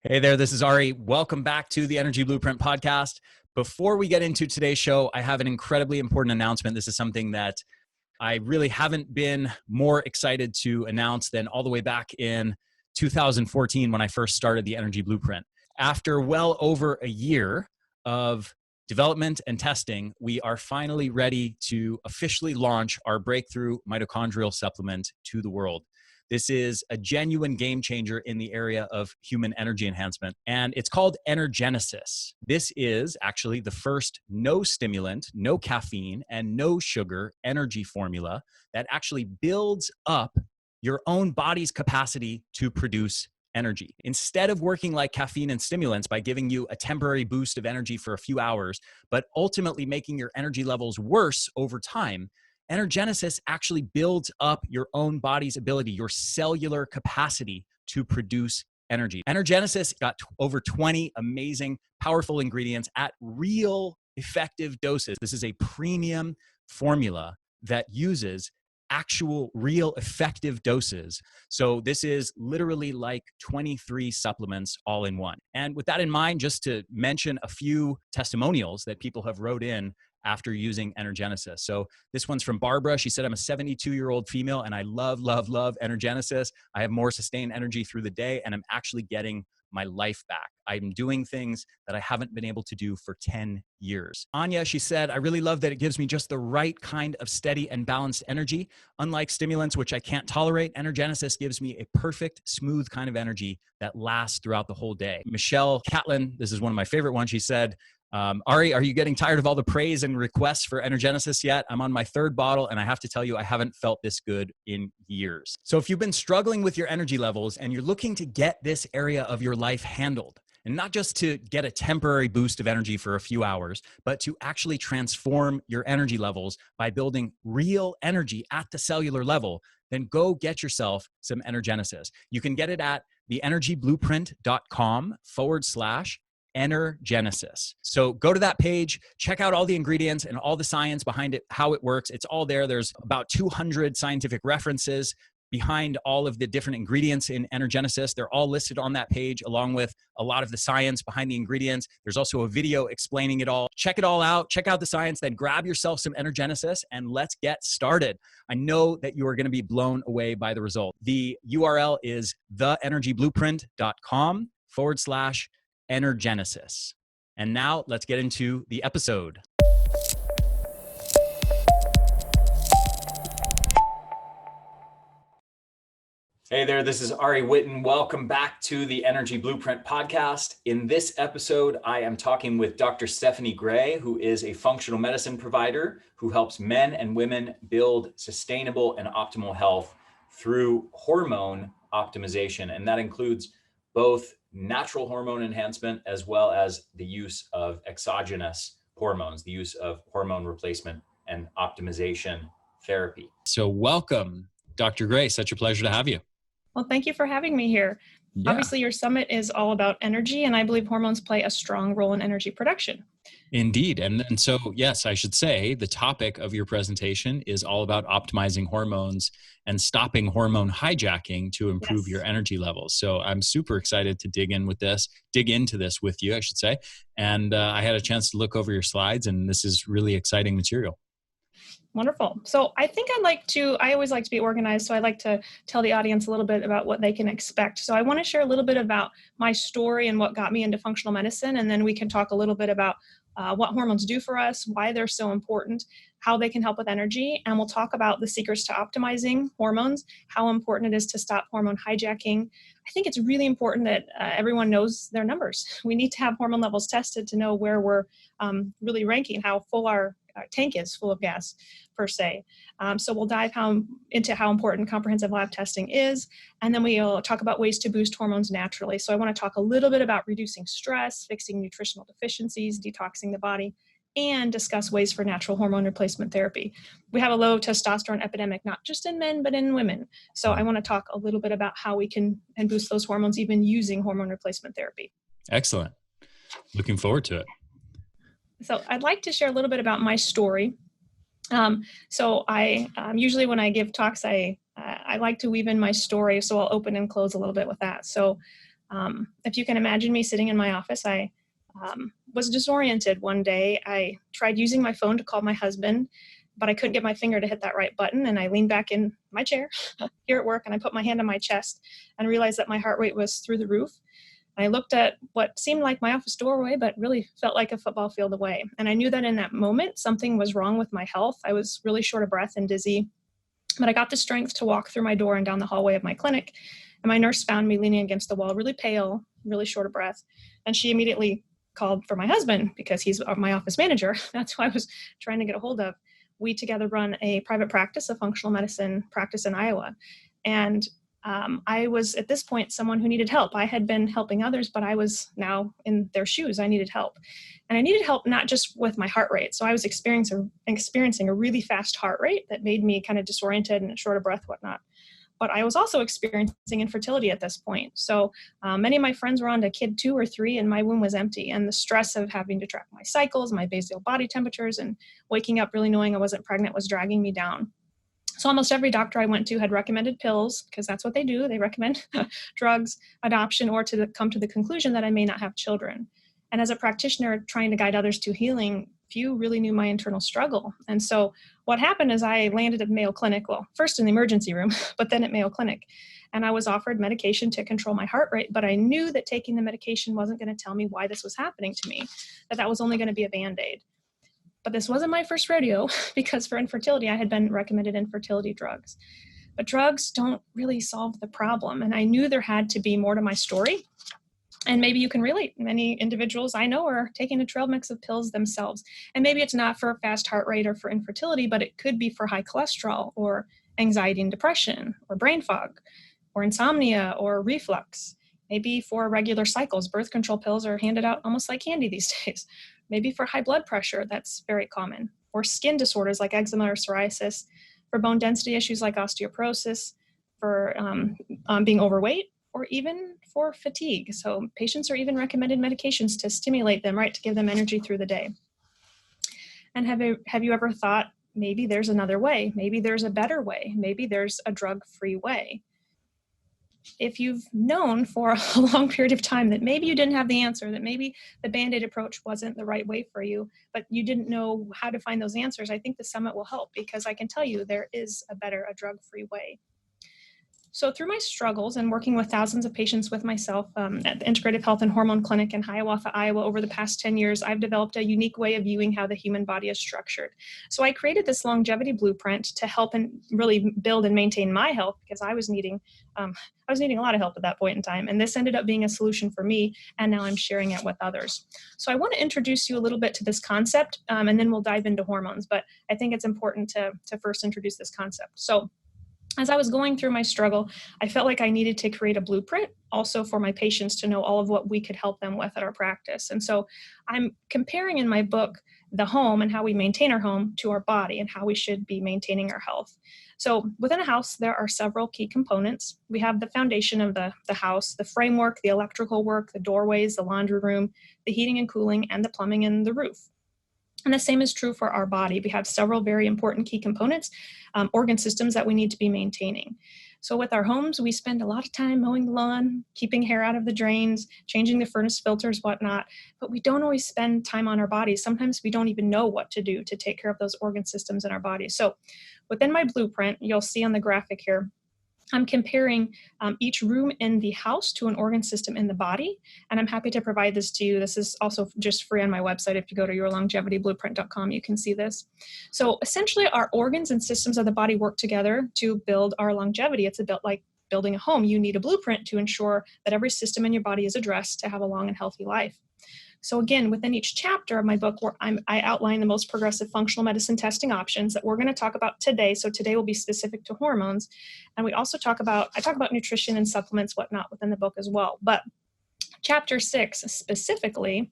Hey there, this is Ari. Welcome back to the Energy Blueprint podcast. Before we get into today's show, I have an incredibly important announcement. This is something that I really haven't been more excited to announce than all the way back in 2014 when I first started the Energy Blueprint. After well over a year of development and testing, we are finally ready to officially launch our breakthrough mitochondrial supplement to the world. This is a genuine game changer in the area of human energy enhancement, and it's called Energenesis. This is actually the first no stimulant, no caffeine, and no sugar energy formula that actually builds up your own body's capacity to produce energy. Instead of working like caffeine and stimulants by giving you a temporary boost of energy for a few hours, but ultimately making your energy levels worse over time, Energenesis actually builds up your own body's ability, your cellular capacity to produce energy. Energenesis got over 20 amazing, powerful ingredients at real effective doses. This is a premium formula that uses actual real effective doses. So this is literally like 23 supplements all in one. And with that in mind, just to mention a few testimonials that people have wrote in after using Energenesis. So this one's from Barbara. She said, I'm a 72-year-old female and I love Energenesis. I have more sustained energy through the day and I'm actually getting my life back. I'm doing things that I haven't been able to do for 10 years. Anya, she said, I really love that it gives me just the right kind of steady and balanced energy. Unlike stimulants, which I can't tolerate, Energenesis gives me a perfect, smooth kind of energy that lasts throughout the whole day. Michelle Catlin, this is one of my favorite ones. She said, Ari, are you getting tired of all the praise and requests for Energenesis yet? I'm on my third bottle and I have to tell you, I haven't felt this good in years. So if you've been struggling with your energy levels and you're looking to get this area of your life handled, and not just to get a temporary boost of energy for a few hours, but to actually transform your energy levels by building real energy at the cellular level, then go get yourself some Energenesis. You can get it at theenergyblueprint.com/Energenesis. So go to that page, check out all the ingredients and all the science behind it, how it works. It's all there. There's about 200 scientific references behind all of the different ingredients in Energenesis. They're all listed on that page along with a lot of the science behind the ingredients. There's also a video explaining it all. Check it all out. Check out the science, then grab yourself some Energenesis and let's get started. I know that you are going to be blown away by the result. The URL is theenergyblueprint.com/Energenesis. And now let's get into the episode. Hey there, this is Ari Whitten. Welcome back to the Energy Blueprint podcast. In this episode, I am talking with Dr. Stephanie Gray, who is a functional medicine provider who helps men and women build sustainable and optimal health through hormone optimization. And that includes both natural hormone enhancement as well as the use of exogenous hormones, the use of hormone replacement and optimization therapy. So welcome, Dr. Gray. Such a pleasure to have you. Well, thank you for having me here. Yeah. Obviously, your summit is all about energy, and I believe hormones play a strong role in energy production. Indeed. And so, yes, I should say the topic of your presentation is all about optimizing hormones and stopping hormone hijacking to improve your energy levels. So I'm super excited to dig into this with you, I should say. And I had a chance to look over your slides, and this is really exciting material. Wonderful. So I think I always like to be organized. So I like to tell the audience a little bit about what they can expect. So I want to share a little bit about my story and what got me into functional medicine. And then we can talk a little bit about what hormones do for us, why they're so important, how they can help with energy. And we'll talk about the secrets to optimizing hormones, how important it is to stop hormone hijacking. I think it's really important that everyone knows their numbers. We need to have hormone levels tested to know where we're really ranking, how full our tank is full of gas, per se. So we'll dive into how important comprehensive lab testing is, and then we'll talk about ways to boost hormones naturally. So I want to talk a little bit about reducing stress, fixing nutritional deficiencies, detoxing the body, and discuss ways for natural hormone replacement therapy. We have a low testosterone epidemic, not just in men, but in women. So I want to talk a little bit about how we can boost those hormones even using hormone replacement therapy. Excellent. Looking forward to it. So I'd like to share a little bit about my story. So I usually when I give talks, I like to weave in my story. So I'll open and close a little bit with that. So If you can imagine me sitting in my office, I was disoriented one day. I tried using my phone to call my husband, but I couldn't get my finger to hit that right button. And I leaned back in my chair here at work, and I put my hand on my chest and realized that my heart rate was through the roof. I looked at what seemed like my office doorway, but really felt like a football field away. And I knew that in that moment, something was wrong with my health. I was really short of breath and dizzy, but I got the strength to walk through my door and down the hallway of my clinic. And my nurse found me leaning against the wall, really pale, really short of breath. And she immediately called for my husband because he's my office manager. That's who I was trying to get a hold of. We together run a private practice, a functional medicine practice in Iowa. And I was at this point someone who needed help. I had been helping others, but I was now in their shoes. I needed help. And I needed help not just with my heart rate. So I was experiencing a really fast heart rate that made me kind of disoriented and short of breath, whatnot. But I was also experiencing infertility at this point. So many of my friends were on to kid 2 or 3, and my womb was empty. And the stress of having to track my cycles, my basal body temperatures, and waking up really knowing I wasn't pregnant was dragging me down. So almost every doctor I went to had recommended pills, because that's what they do. They recommend drugs, adoption, or to come to the conclusion that I may not have children. And as a practitioner trying to guide others to healing, few really knew my internal struggle. And so what happened is I landed at Mayo Clinic, well, first in the emergency room, but then at Mayo Clinic. And I was offered medication to control my heart rate, but I knew that taking the medication wasn't going to tell me why this was happening to me, that was only going to be a Band-Aid. But this wasn't my first rodeo, because for infertility, I had been recommended infertility drugs. But drugs don't really solve the problem. And I knew there had to be more to my story. And maybe you can relate. Many individuals I know are taking a trail mix of pills themselves. And maybe it's not for a fast heart rate or for infertility, but it could be for high cholesterol or anxiety and depression or brain fog or insomnia or reflux. Maybe for regular cycles. Birth control pills are handed out almost like candy these days. Maybe for high blood pressure, that's very common. Or skin disorders like eczema or psoriasis. For bone density issues like osteoporosis. For being overweight. Or even for fatigue. So patients are even recommended medications to stimulate them, right, to give them energy through the day. And have you ever thought, maybe there's another way, maybe there's a better way, maybe there's a drug-free way? If you've known for a long period of time that maybe you didn't have the answer, that maybe the Band-Aid approach wasn't the right way for you, but you didn't know how to find those answers, I think the summit will help, because I can tell you there is a drug-free way. So through my struggles and working with thousands of patients with myself at the Integrative Health and Hormone Clinic in Hiawatha, Iowa, over the past 10 years, I've developed a unique way of viewing how the human body is structured. So I created this longevity blueprint to help and really build and maintain my health, because I was needing a lot of help at that point in time. And this ended up being a solution for me, and now I'm sharing it with others. So I want to introduce you a little bit to this concept, and then we'll dive into hormones. But I think it's important to first introduce this concept. So as I was going through my struggle, I felt like I needed to create a blueprint also for my patients to know all of what we could help them with at our practice. And so I'm comparing in my book the home and how we maintain our home to our body and how we should be maintaining our health. So within a house, there are several key components. We have the foundation of the house, the framework, the electrical work, the doorways, the laundry room, the heating and cooling, and the plumbing and the roof. And the same is true for our body. We have several very important key components, organ systems that we need to be maintaining. So with our homes, we spend a lot of time mowing the lawn, keeping hair out of the drains, changing the furnace filters, whatnot, but we don't always spend time on our bodies. Sometimes we don't even know what to do to take care of those organ systems in our bodies. So within my blueprint, you'll see on the graphic here, I'm comparing each room in the house to an organ system in the body, and I'm happy to provide this to you. This is also just free on my website. If you go to yourlongevityblueprint.com, you can see this. So essentially, our organs and systems of the body work together to build our longevity. It's a bit like building a home. You need a blueprint to ensure that every system in your body is addressed to have a long and healthy life. So again, within each chapter of my book, where I outline the most progressive functional medicine testing options that we're going to talk about today. So today will be specific to hormones. And I talk about nutrition and supplements, whatnot within the book as well. But Chapter 6 specifically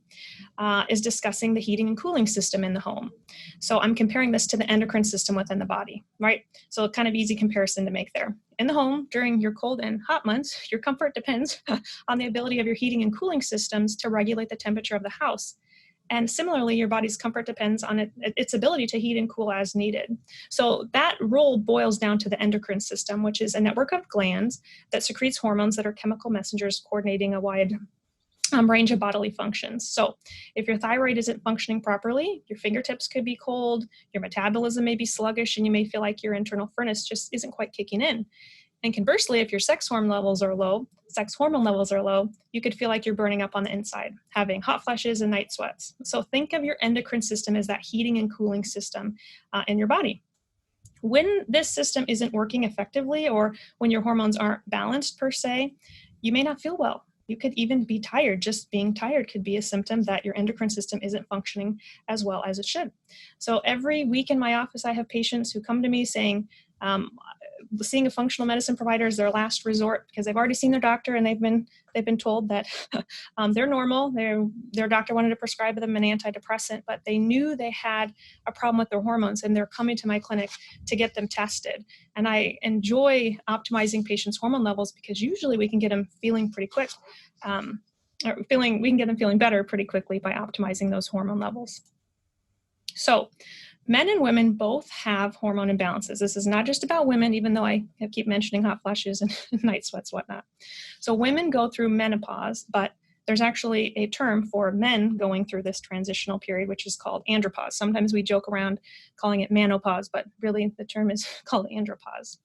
is discussing the heating and cooling system in the home. So I'm comparing this to the endocrine system within the body, right? So kind of easy comparison to make there. In the home, during your cold and hot months, your comfort depends on the ability of your heating and cooling systems to regulate the temperature of the house. And similarly, your body's comfort depends on its ability to heat and cool as needed. So that role boils down to the endocrine system, which is a network of glands that secretes hormones that are chemical messengers coordinating a wide range of bodily functions. So if your thyroid isn't functioning properly, your fingertips could be cold, your metabolism may be sluggish, and you may feel like your internal furnace just isn't quite kicking in. And conversely, if your sex hormone levels are low, you could feel like you're burning up on the inside, having hot flashes and night sweats. So think of your endocrine system as that heating and cooling system in your body. When this system isn't working effectively, or when your hormones aren't balanced per se, you may not feel well. You could even be tired. Just being tired could be a symptom that your endocrine system isn't functioning as well as it should. So every week in my office, I have patients who come to me saying, seeing a functional medicine provider is their last resort because they've already seen their doctor and they've been told that they're normal. Their doctor wanted to prescribe them an antidepressant, but they knew they had a problem with their hormones, and they're coming to my clinic to get them tested. And I enjoy optimizing patients' hormone levels because usually we can get them feeling pretty quick, we can get them feeling better pretty quickly by optimizing those hormone levels. So men and women both have hormone imbalances. This is not just about women, even though I keep mentioning hot flashes and night sweats, whatnot. So women go through menopause, but there's actually a term for men going through this transitional period, which is called andropause. Sometimes we joke around calling it menopause, but really the term is called andropause.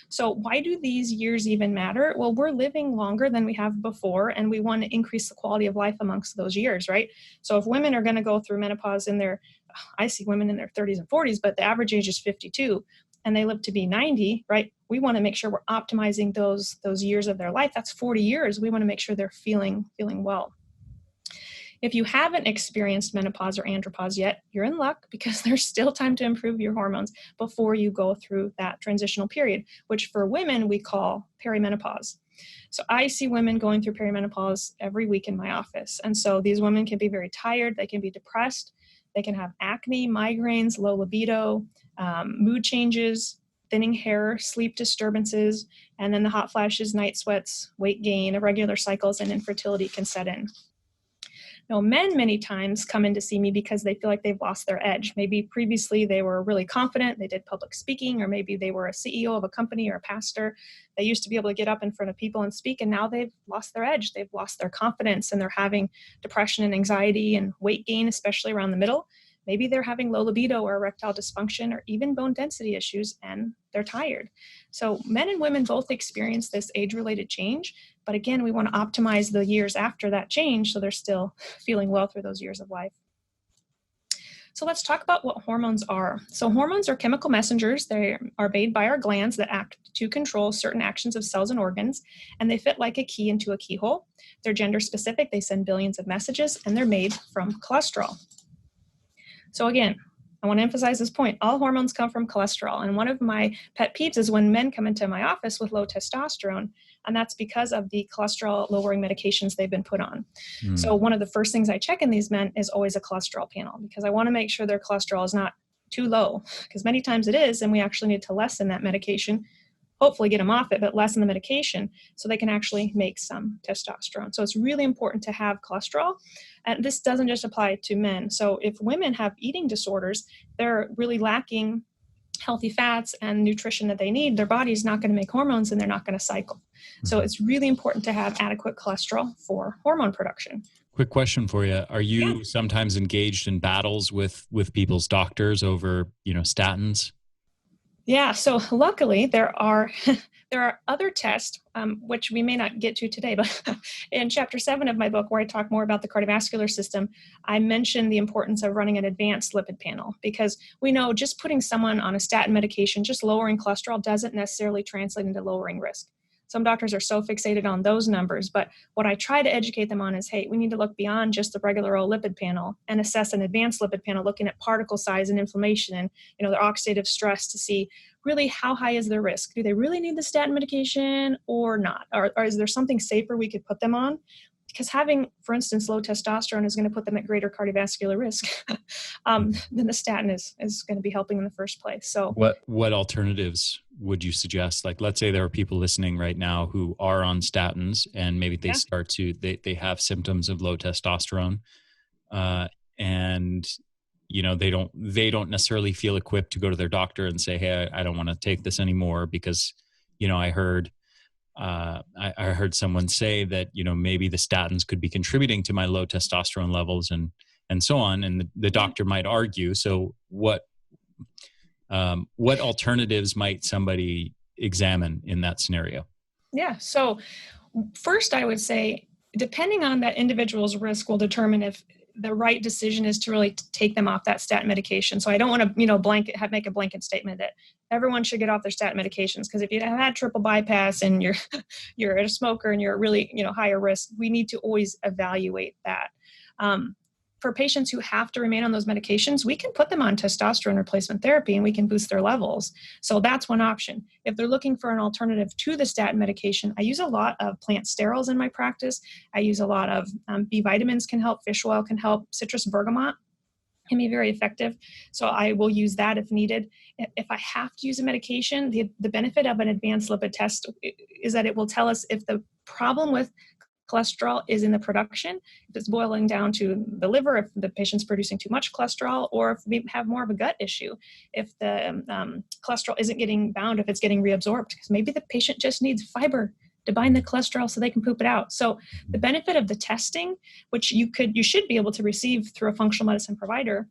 So why do these years even matter? Well, we're living longer than we have before, and we want to increase the quality of life amongst those years, right? So if women are going to go through menopause I see women in their 30s and 40s, but the average age is 52, and they live to be 90, right? We want to make sure we're optimizing those years of their life. That's 40 years. We want to make sure they're feeling well. If you haven't experienced menopause or andropause yet, you're in luck because there's still time to improve your hormones before you go through that transitional period, which for women we call perimenopause. So I see women going through perimenopause every week in my office. And so these women can be very tired. They can be depressed. They can have acne, migraines, low libido, mood changes, thinning hair, sleep disturbances, and then the hot flashes, night sweats, weight gain, irregular cycles, and infertility can set in. Now, men many times come in to see me because they feel like they've lost their edge. Maybe previously they were really confident, they did public speaking, or maybe they were a CEO of a company or a pastor. They used to be able to get up in front of people and speak, and now they've lost their edge. They've lost their confidence, and they're having depression and anxiety and weight gain, especially around the middle. Maybe they're having low libido or erectile dysfunction or even bone density issues, and they're tired. So men and women both experience this age-related change. But again, we want to optimize the years after that change so they're still feeling well through those years of life. So let's talk about what hormones are. So hormones are chemical messengers. They are made by our glands that act to control certain actions of cells and organs, and they fit like a key into a keyhole. They're gender specific. They send billions of messages, and they're made from cholesterol. So again, I want to emphasize this point. All hormones come from cholesterol. And one of my pet peeves is when men come into my office with low testosterone, and that's because of the cholesterol lowering medications they've been put on. So one of the first things I check in these men is always a cholesterol panel, because I want to make sure their cholesterol is not too low, because many times it is, and we actually need to lessen that medication, hopefully get them off it, but lessen the medication so they can actually make some testosterone. So it's really important to have cholesterol. And this doesn't just apply to men. So if women have eating disorders, they're really lacking healthy fats and nutrition that they need. Their body's not going to make hormones, and they're not going to cycle. So it's really important to have adequate cholesterol for hormone production. Quick question for you. Are you sometimes engaged in battles with people's doctors over, statins? Yeah, so luckily there are other tests, which we may not get to today, but in chapter 7 of my book, where I talk more about the cardiovascular system, I mention the importance of running an advanced lipid panel, because we know just putting someone on a statin medication, just lowering cholesterol, doesn't necessarily translate into lowering risk. Some doctors are so fixated on those numbers, but what I try to educate them on is, hey, we need to look beyond just the regular old lipid panel and assess an advanced lipid panel, looking at particle size and inflammation and their oxidative stress to see really how high is their risk. Do they really need the statin medication or not? Or is there something safer we could put them on? Because having, for instance, low testosterone is going to put them at greater cardiovascular risk than the statin is going to be helping in the first place. So what alternatives would you suggest? Like, let's say there are people listening right now who are on statins, and maybe they start to, they have symptoms of low testosterone. and they don't necessarily feel equipped to go to their doctor and say, hey, I don't want to take this anymore because I heard someone say that maybe the statins could be contributing to my low testosterone levels and so on, and the doctor might argue. So what alternatives might somebody examine in that scenario? Yeah. So first, I would say, depending on that individual's risk will determine if the right decision is to really take them off that statin medication. So I don't want to, make a blanket statement that everyone should get off their statin medications, because if you have had triple bypass and you're a smoker and you're really, higher risk, we need to always evaluate that. For patients who have to remain on those medications, we can put them on testosterone replacement therapy and we can boost their levels. So that's one option. If they're looking for an alternative to the statin medication, I use a lot of plant sterols in my practice. I use a lot of B vitamins can help, fish oil can help, citrus bergamot can be very effective. So I will use that if needed. If I have to use a medication, the benefit of an advanced lipid test is that it will tell us if the problem with cholesterol is in the production, if it's boiling down to the liver, if the patient's producing too much cholesterol, or if we have more of a gut issue, if the cholesterol isn't getting bound, if it's getting reabsorbed, because maybe the patient just needs fiber to bind the cholesterol so they can poop it out. So the benefit of the testing, which you should be able to receive through a functional medicine provider,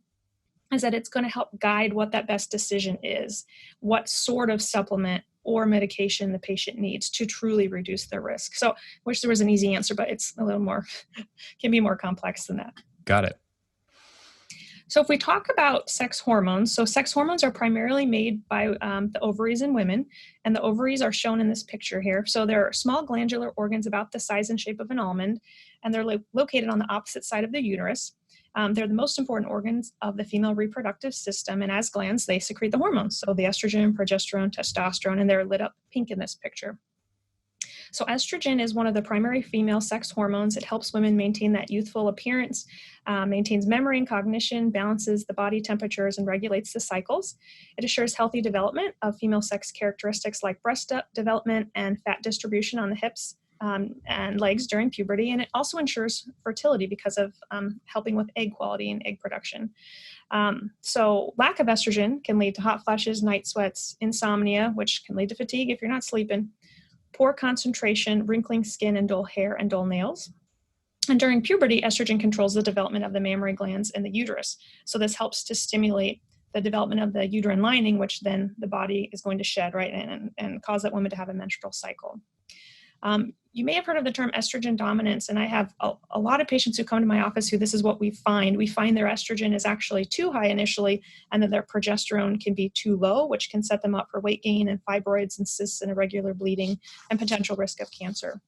is that it's going to help guide what that best decision is, what sort of supplement or medication the patient needs to truly reduce their risk. So I wish there was an easy answer, but it's a little more, can be more complex than that. Got it. So if we talk about sex hormones, so sex hormones are primarily made by the ovaries in women, and the ovaries are shown in this picture here. So they're small glandular organs about the size and shape of an almond, and they're located on the opposite side of the uterus. They're the most important organs of the female reproductive system, and as glands, they secrete the hormones. So the estrogen, progesterone, testosterone, and they're lit up pink in this picture. So estrogen is one of the primary female sex hormones. It helps women maintain that youthful appearance, maintains memory and cognition, balances the body temperatures, and regulates the cycles. It assures healthy development of female sex characteristics like breast development and fat distribution on the hips and legs during puberty. And it also ensures fertility because of helping with egg quality and egg production. So lack of estrogen can lead to hot flashes, night sweats, insomnia, which can lead to fatigue if you're not sleeping, poor concentration, wrinkling skin, and dull hair and dull nails. And during puberty, estrogen controls the development of the mammary glands in the uterus. So this helps to stimulate the development of the uterine lining, which then the body is going to shed, right, and cause that woman to have a menstrual cycle. You may have heard of the term estrogen dominance, and I have a lot of patients who come to my office who this is what we find. We find their estrogen is actually too high initially, and then their progesterone can be too low, which can set them up for weight gain and fibroids and cysts and irregular bleeding and potential risk of cancer.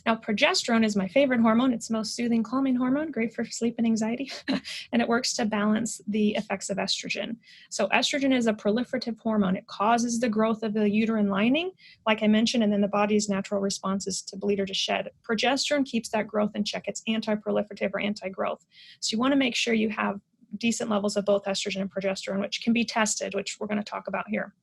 Now, progesterone is my favorite hormone. It's the most soothing, calming hormone, great for sleep and anxiety, and it works to balance the effects of estrogen. So estrogen is a proliferative hormone. It causes the growth of the uterine lining, like I mentioned, and then the body's natural response is to bleed or to shed. Progesterone keeps that growth in check. It's anti-proliferative or anti-growth. So you want to make sure you have decent levels of both estrogen and progesterone, which can be tested, which we're going to talk about here.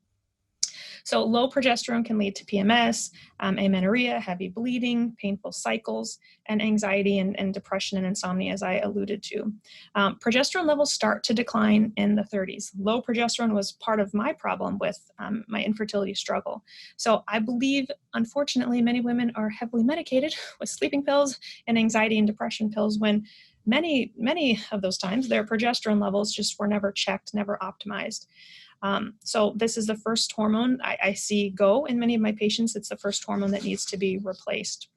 So low progesterone can lead to PMS, amenorrhea, heavy bleeding, painful cycles, and anxiety and depression and insomnia, as I alluded to. Progesterone levels start to decline in the 30s. Low progesterone was part of my problem with my infertility struggle. So I believe, unfortunately, many women are heavily medicated with sleeping pills and anxiety and depression pills when many of those times their progesterone levels just were never checked, never optimized. So this is the first hormone I see go in many of my patients. It's the first hormone that needs to be replaced.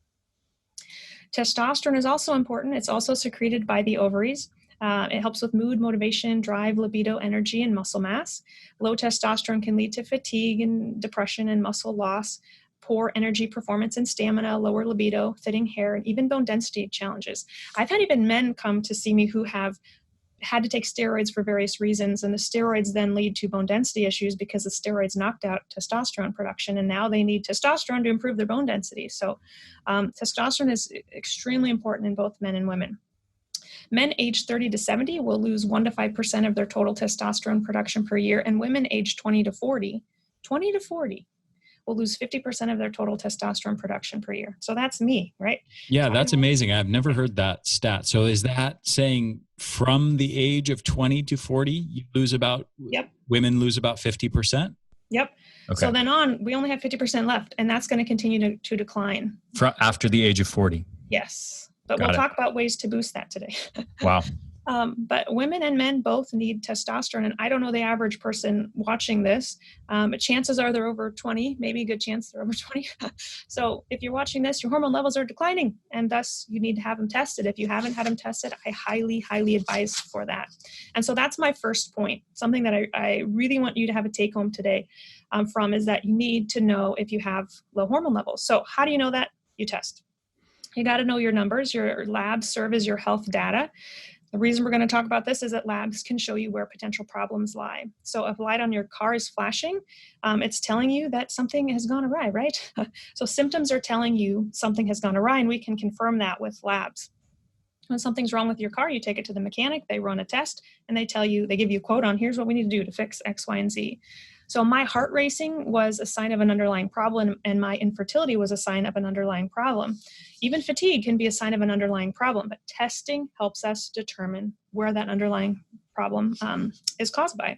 Testosterone is also important. It's also secreted by the ovaries. It helps with mood, motivation, drive, libido, energy, and muscle mass. Low testosterone can lead to fatigue and depression and muscle loss, poor energy performance and stamina, lower libido, thinning hair, and even bone density challenges. I've had even men come to see me who have had to take steroids for various reasons, and the steroids then lead to bone density issues because the steroids knocked out testosterone production, and now they need testosterone to improve their bone density. So testosterone is extremely important in both men and women. Men aged 30 to 70 will lose 1 to 5% of their total testosterone production per year, and women aged 20 to 40 will lose 50% of their total testosterone production per year. So that's me, right? Yeah, that's amazing. I've never heard that stat. So is that saying from the age of 20 to 40, you lose about, women lose about 50%? Yep. Okay. So then on, we only have 50% left, and that's going to continue to decline. After the age of 40? Yes. But we'll talk about ways to boost that today. Wow. But women and men both need testosterone. And I don't know the average person watching this, but chances are they're over 20, maybe a good chance they're over 20. So if you're watching this, your hormone levels are declining, and thus you need to have them tested. If you haven't had them tested, I highly, highly advise for that. And so that's my first point. Something that I really want you to have a take home today from is that you need to know if you have low hormone levels. So how do you know that? You test. You got to know your numbers. Your labs serve as your health data. The reason we're going to talk about this is that labs can show you where potential problems lie. So if light on your car is flashing, it's telling you that something has gone awry, right? So symptoms are telling you something has gone awry, and we can confirm that with labs. When something's wrong with your car, you take it to the mechanic, they run a test, and they give you a quote on, here's what we need to do to fix X, Y, and Z. So my heart racing was a sign of an underlying problem, and my infertility was a sign of an underlying problem. Even fatigue can be a sign of an underlying problem, but testing helps us determine where that underlying problem is caused by.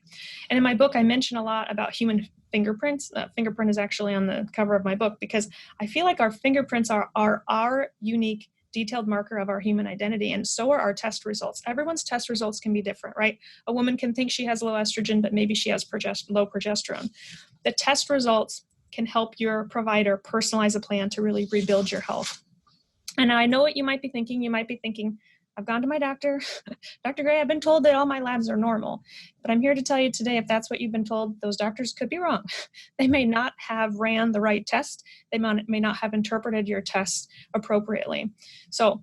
And in my book, I mention a lot about human fingerprints. Fingerprint is actually on the cover of my book because I feel like our fingerprints are our unique detailed marker of our human identity, and so are our test results. Everyone's test results can be different, right? A woman can think she has low estrogen, but maybe she has low progesterone. The test results can help your provider personalize a plan to really rebuild your health. And I know what you might be thinking. You might be thinking, I've gone to my doctor. Dr. Gray, I've been told that all my labs are normal. But I'm here to tell you today, if that's what you've been told, those doctors could be wrong. They may not have ran the right test. They may not have interpreted your tests appropriately. So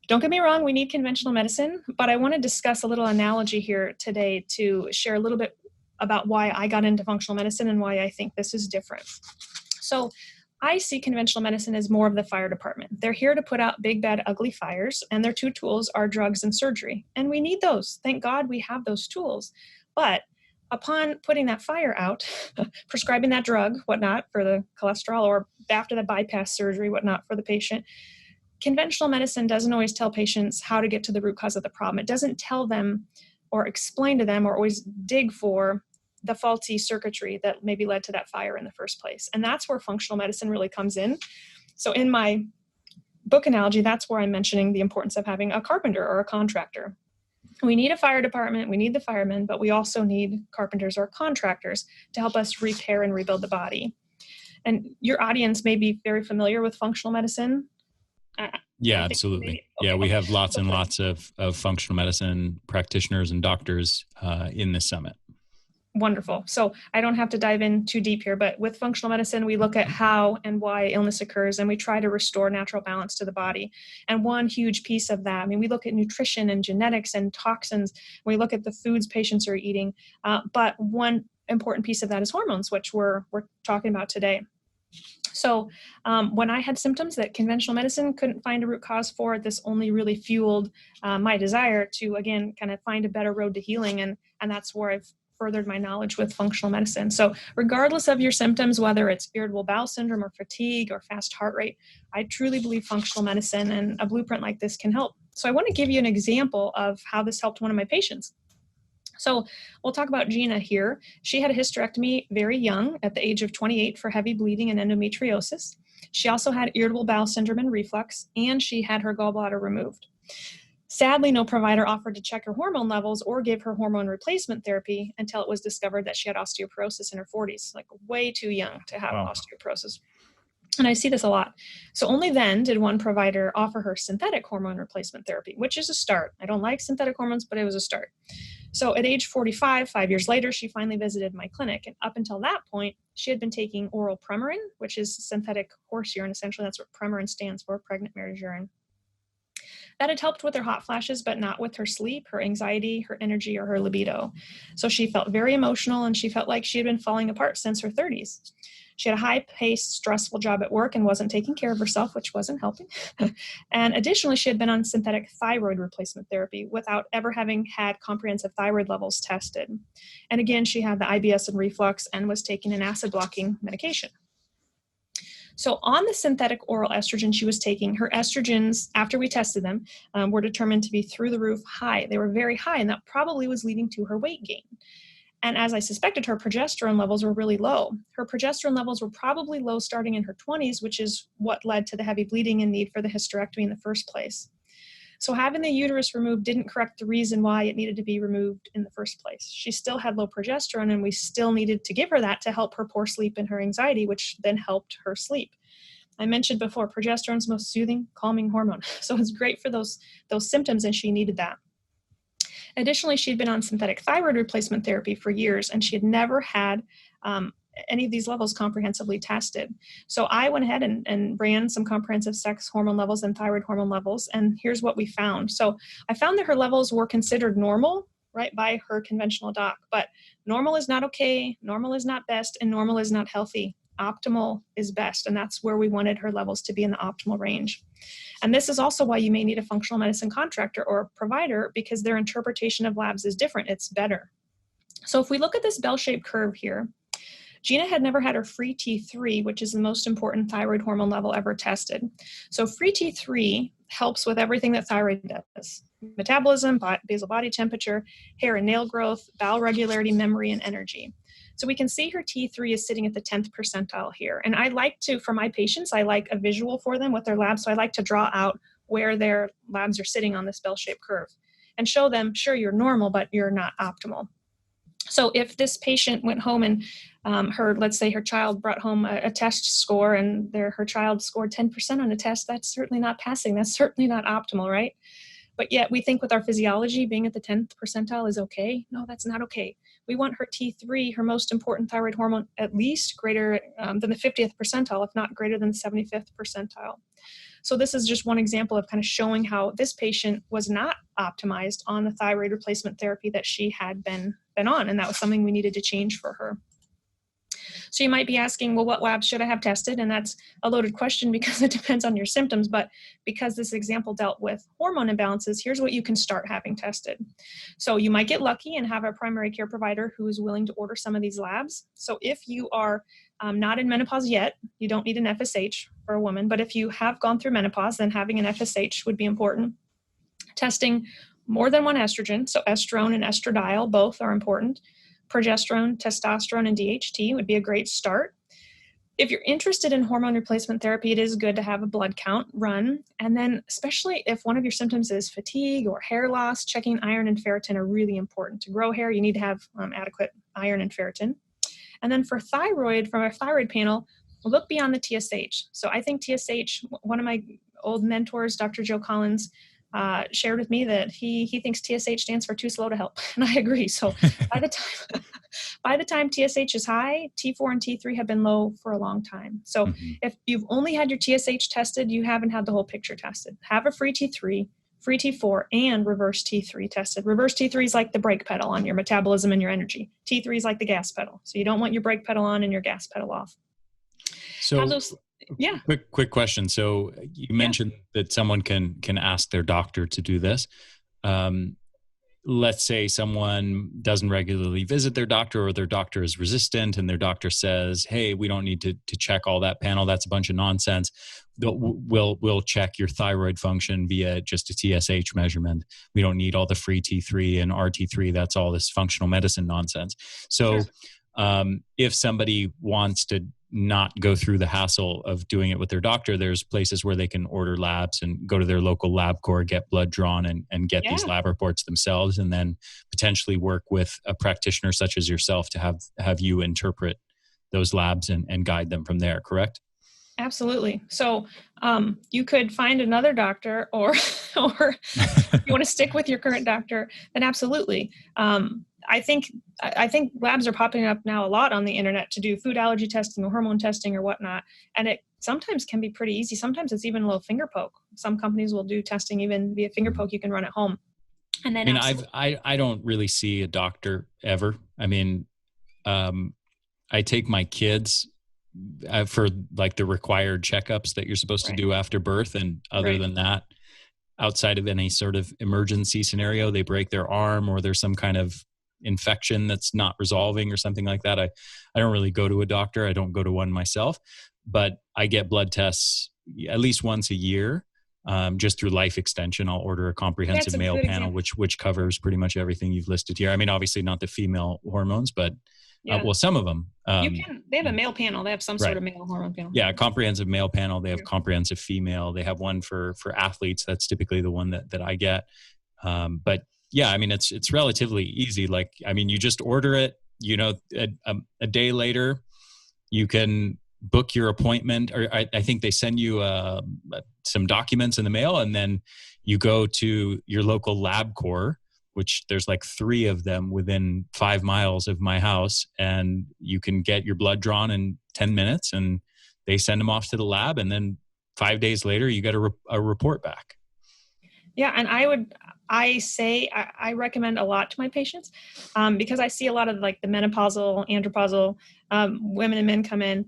don't get me wrong, we need conventional medicine, but I want to discuss a little analogy here today to share a little bit about why I got into functional medicine and why I think this is different. So I see conventional medicine as more of the fire department. They're here to put out big, bad, ugly fires, and their two tools are drugs and surgery. And we need those. Thank God we have those tools. But upon putting that fire out, prescribing that drug, whatnot, for the cholesterol, or after the bypass surgery, whatnot, for the patient, conventional medicine doesn't always tell patients how to get to the root cause of the problem. It doesn't tell them or explain to them or always dig for the faulty circuitry that maybe led to that fire in the first place. And that's where functional medicine really comes in. So in my book analogy, that's where I'm mentioning the importance of having a carpenter or a contractor. We need a fire department, we need the firemen, but we also need carpenters or contractors to help us repair and rebuild the body. And your audience may be very familiar with functional medicine. Yeah, absolutely. Okay. Yeah, we have lots and lots of functional medicine practitioners and doctors in this summit. Wonderful. So I don't have to dive in too deep here, but with functional medicine, we look at how and why illness occurs, and we try to restore natural balance to the body. And one huge piece of that, we look at nutrition and genetics and toxins. We look at the foods patients are eating. But one important piece of that is hormones, which we're talking about today. So when I had symptoms that conventional medicine couldn't find a root cause for, this only really fueled my desire to, again, kind of find a better road to healing. And that's where I've furthered my knowledge with functional medicine. So regardless of your symptoms, whether it's irritable bowel syndrome or fatigue or fast heart rate, I truly believe functional medicine and a blueprint like this can help. So I want to give you an example of how this helped one of my patients. So we'll talk about Gina here. She had a hysterectomy very young at the age of 28 for heavy bleeding and endometriosis. She also had irritable bowel syndrome and reflux, and she had her gallbladder removed. Sadly, no provider offered to check her hormone levels or give her hormone replacement therapy until it was discovered that she had osteoporosis in her 40s, like way too young to have osteoporosis. And I see this a lot. So only then did one provider offer her synthetic hormone replacement therapy, which is a start. I don't like synthetic hormones, but it was a start. So at age 45, 5 years later, she finally visited my clinic. And up until that point, she had been taking oral Premarin, which is synthetic horse urine. Essentially, that's what Premarin stands for, pregnant mare's urine. That had helped with her hot flashes, but not with her sleep, her anxiety, her energy, or her libido. So she felt very emotional, and she felt like she had been falling apart since her 30s. She had a high-paced, stressful job at work and wasn't taking care of herself, which wasn't helping. And additionally, she had been on synthetic thyroid replacement therapy without ever having had comprehensive thyroid levels tested. And again, she had the IBS and reflux and was taking an acid-blocking medication. So on the synthetic oral estrogen she was taking, her estrogens, after we tested them, were determined to be through the roof high. They were very high, and that probably was leading to her weight gain. And as I suspected, her progesterone levels were really low. Her progesterone levels were probably low starting in her 20s, which is what led to the heavy bleeding and need for the hysterectomy in the first place. So having the uterus removed didn't correct the reason why it needed to be removed in the first place. She still had low progesterone, and we still needed to give her that to help her poor sleep and her anxiety, which then helped her sleep. I mentioned before, progesterone's most soothing, calming hormone. So it's great for those symptoms, and she needed that. Additionally, she'd been on synthetic thyroid replacement therapy for years, and she had never had any of these levels comprehensively tested. So I went ahead and ran some comprehensive sex hormone levels and thyroid hormone levels, and here's what we found. So I found that her levels were considered normal, right, by her conventional doc, but normal is not okay, normal is not best, and normal is not healthy. Optimal is best, and that's where we wanted her levels to be, in the optimal range. And this is also why you may need a functional medicine contractor or a provider, because their interpretation of labs is different. It's better. So if we look at this bell-shaped curve here, Gina had never had her free T3, which is the most important thyroid hormone level ever tested. So free T3 helps with everything that thyroid does: metabolism, basal body temperature, hair and nail growth, bowel regularity, memory, and energy. So we can see her T3 is sitting at the 10th percentile here. And I like to, for my patients, I like a visual for them with their labs. So I like to draw out where their labs are sitting on this bell-shaped curve and show them, sure, you're normal, but you're not optimal. So if this patient went home and let's say her child brought home a test score, and her child scored 10% on a test, that's certainly not passing. That's certainly not optimal, right? But yet we think with our physiology, being at the 10th percentile is okay. No, that's not okay. We want her T3, her most important thyroid hormone, at least greater than the 50th percentile, if not greater than the 75th percentile. So this is just one example of kind of showing how this patient was not optimized on the thyroid replacement therapy that she had been on, and that was something we needed to change for her. So you might be asking, well, what labs should I have tested? And that's a loaded question because it depends on your symptoms. But because this example dealt with hormone imbalances, here's what you can start having tested. So you might get lucky and have a primary care provider who is willing to order some of these labs. So if you are not in menopause yet, you don't need an FSH for a woman. But if you have gone through menopause, then having an FSH would be important. Testing more than one estrogen, so estrone and estradiol, both are important. Progesterone, testosterone, and DHT would be a great start. If you're interested in hormone replacement therapy, it is good to have a blood count run. And then especially if one of your symptoms is fatigue or hair loss, checking iron and ferritin are really important. To grow hair, you need to have adequate iron and ferritin. And then for thyroid, from our thyroid panel, look beyond the TSH. So I think TSH, one of my old mentors, Dr. Joe Collins, shared with me that he thinks TSH stands for too slow to help. And I agree. So by the time TSH is high, T4 and T3 have been low for a long time. So if you've only had your TSH tested, you haven't had the whole picture tested. Have a free T3, free T4, and reverse T3 tested. Reverse T3 is like the brake pedal on your metabolism and your energy. T3 is like the gas pedal. So you don't want your brake pedal on and your gas pedal off. So yeah. Quick question. So you mentioned that someone can ask their doctor to do this. Let's say someone doesn't regularly visit their doctor, or their doctor is resistant and their doctor says, hey, we don't need to check all that panel. That's a bunch of nonsense. We'll check your thyroid function via just a TSH measurement. We don't need all the free T3 and RT3. That's all this functional medicine nonsense. So if somebody wants to not go through the hassle of doing it with their doctor, there's places where they can order labs and go to their local LabCorp, get blood drawn and get these lab reports themselves, and then potentially work with a practitioner such as yourself to have you interpret those labs and guide them from there, correct? Absolutely. So you could find another doctor, or if you want to stick with your current doctor, then absolutely. I think labs are popping up now a lot on the internet to do food allergy testing or hormone testing or whatnot. And it sometimes can be pretty easy. Sometimes it's even a little finger poke. Some companies will do testing even via finger poke. You can run at home. And then I don't really see a doctor ever. I mean, I take my kids for like the required checkups that you're supposed to do after birth. And other than that, outside of any sort of emergency scenario, they break their arm or there's some kind of infection that's not resolving or something like that, I don't really go to a doctor. I don't go to one myself, but I get blood tests at least once a year. Just through Life Extension, I'll order a comprehensive male panel, which covers pretty much everything you've listed here. I mean, obviously not the female hormones, but well, some of them. They have a male panel. They have some sort of male hormone panel. Yeah, a comprehensive male panel. They have comprehensive female. They have one for athletes. That's typically the one that I get. But yeah, I mean, it's relatively easy. Like, I mean, you just order it, you know, a day later, you can book your appointment, or I think they send you some documents in the mail, and then you go to your local LabCorp, which there's like 3 of them within 5 miles of my house, and you can get your blood drawn in 10 minutes, and they send them off to the lab, and then 5 days later you get a report back. Yeah, and I recommend a lot to my patients because I see a lot of like the menopausal, andropausal women and men come in,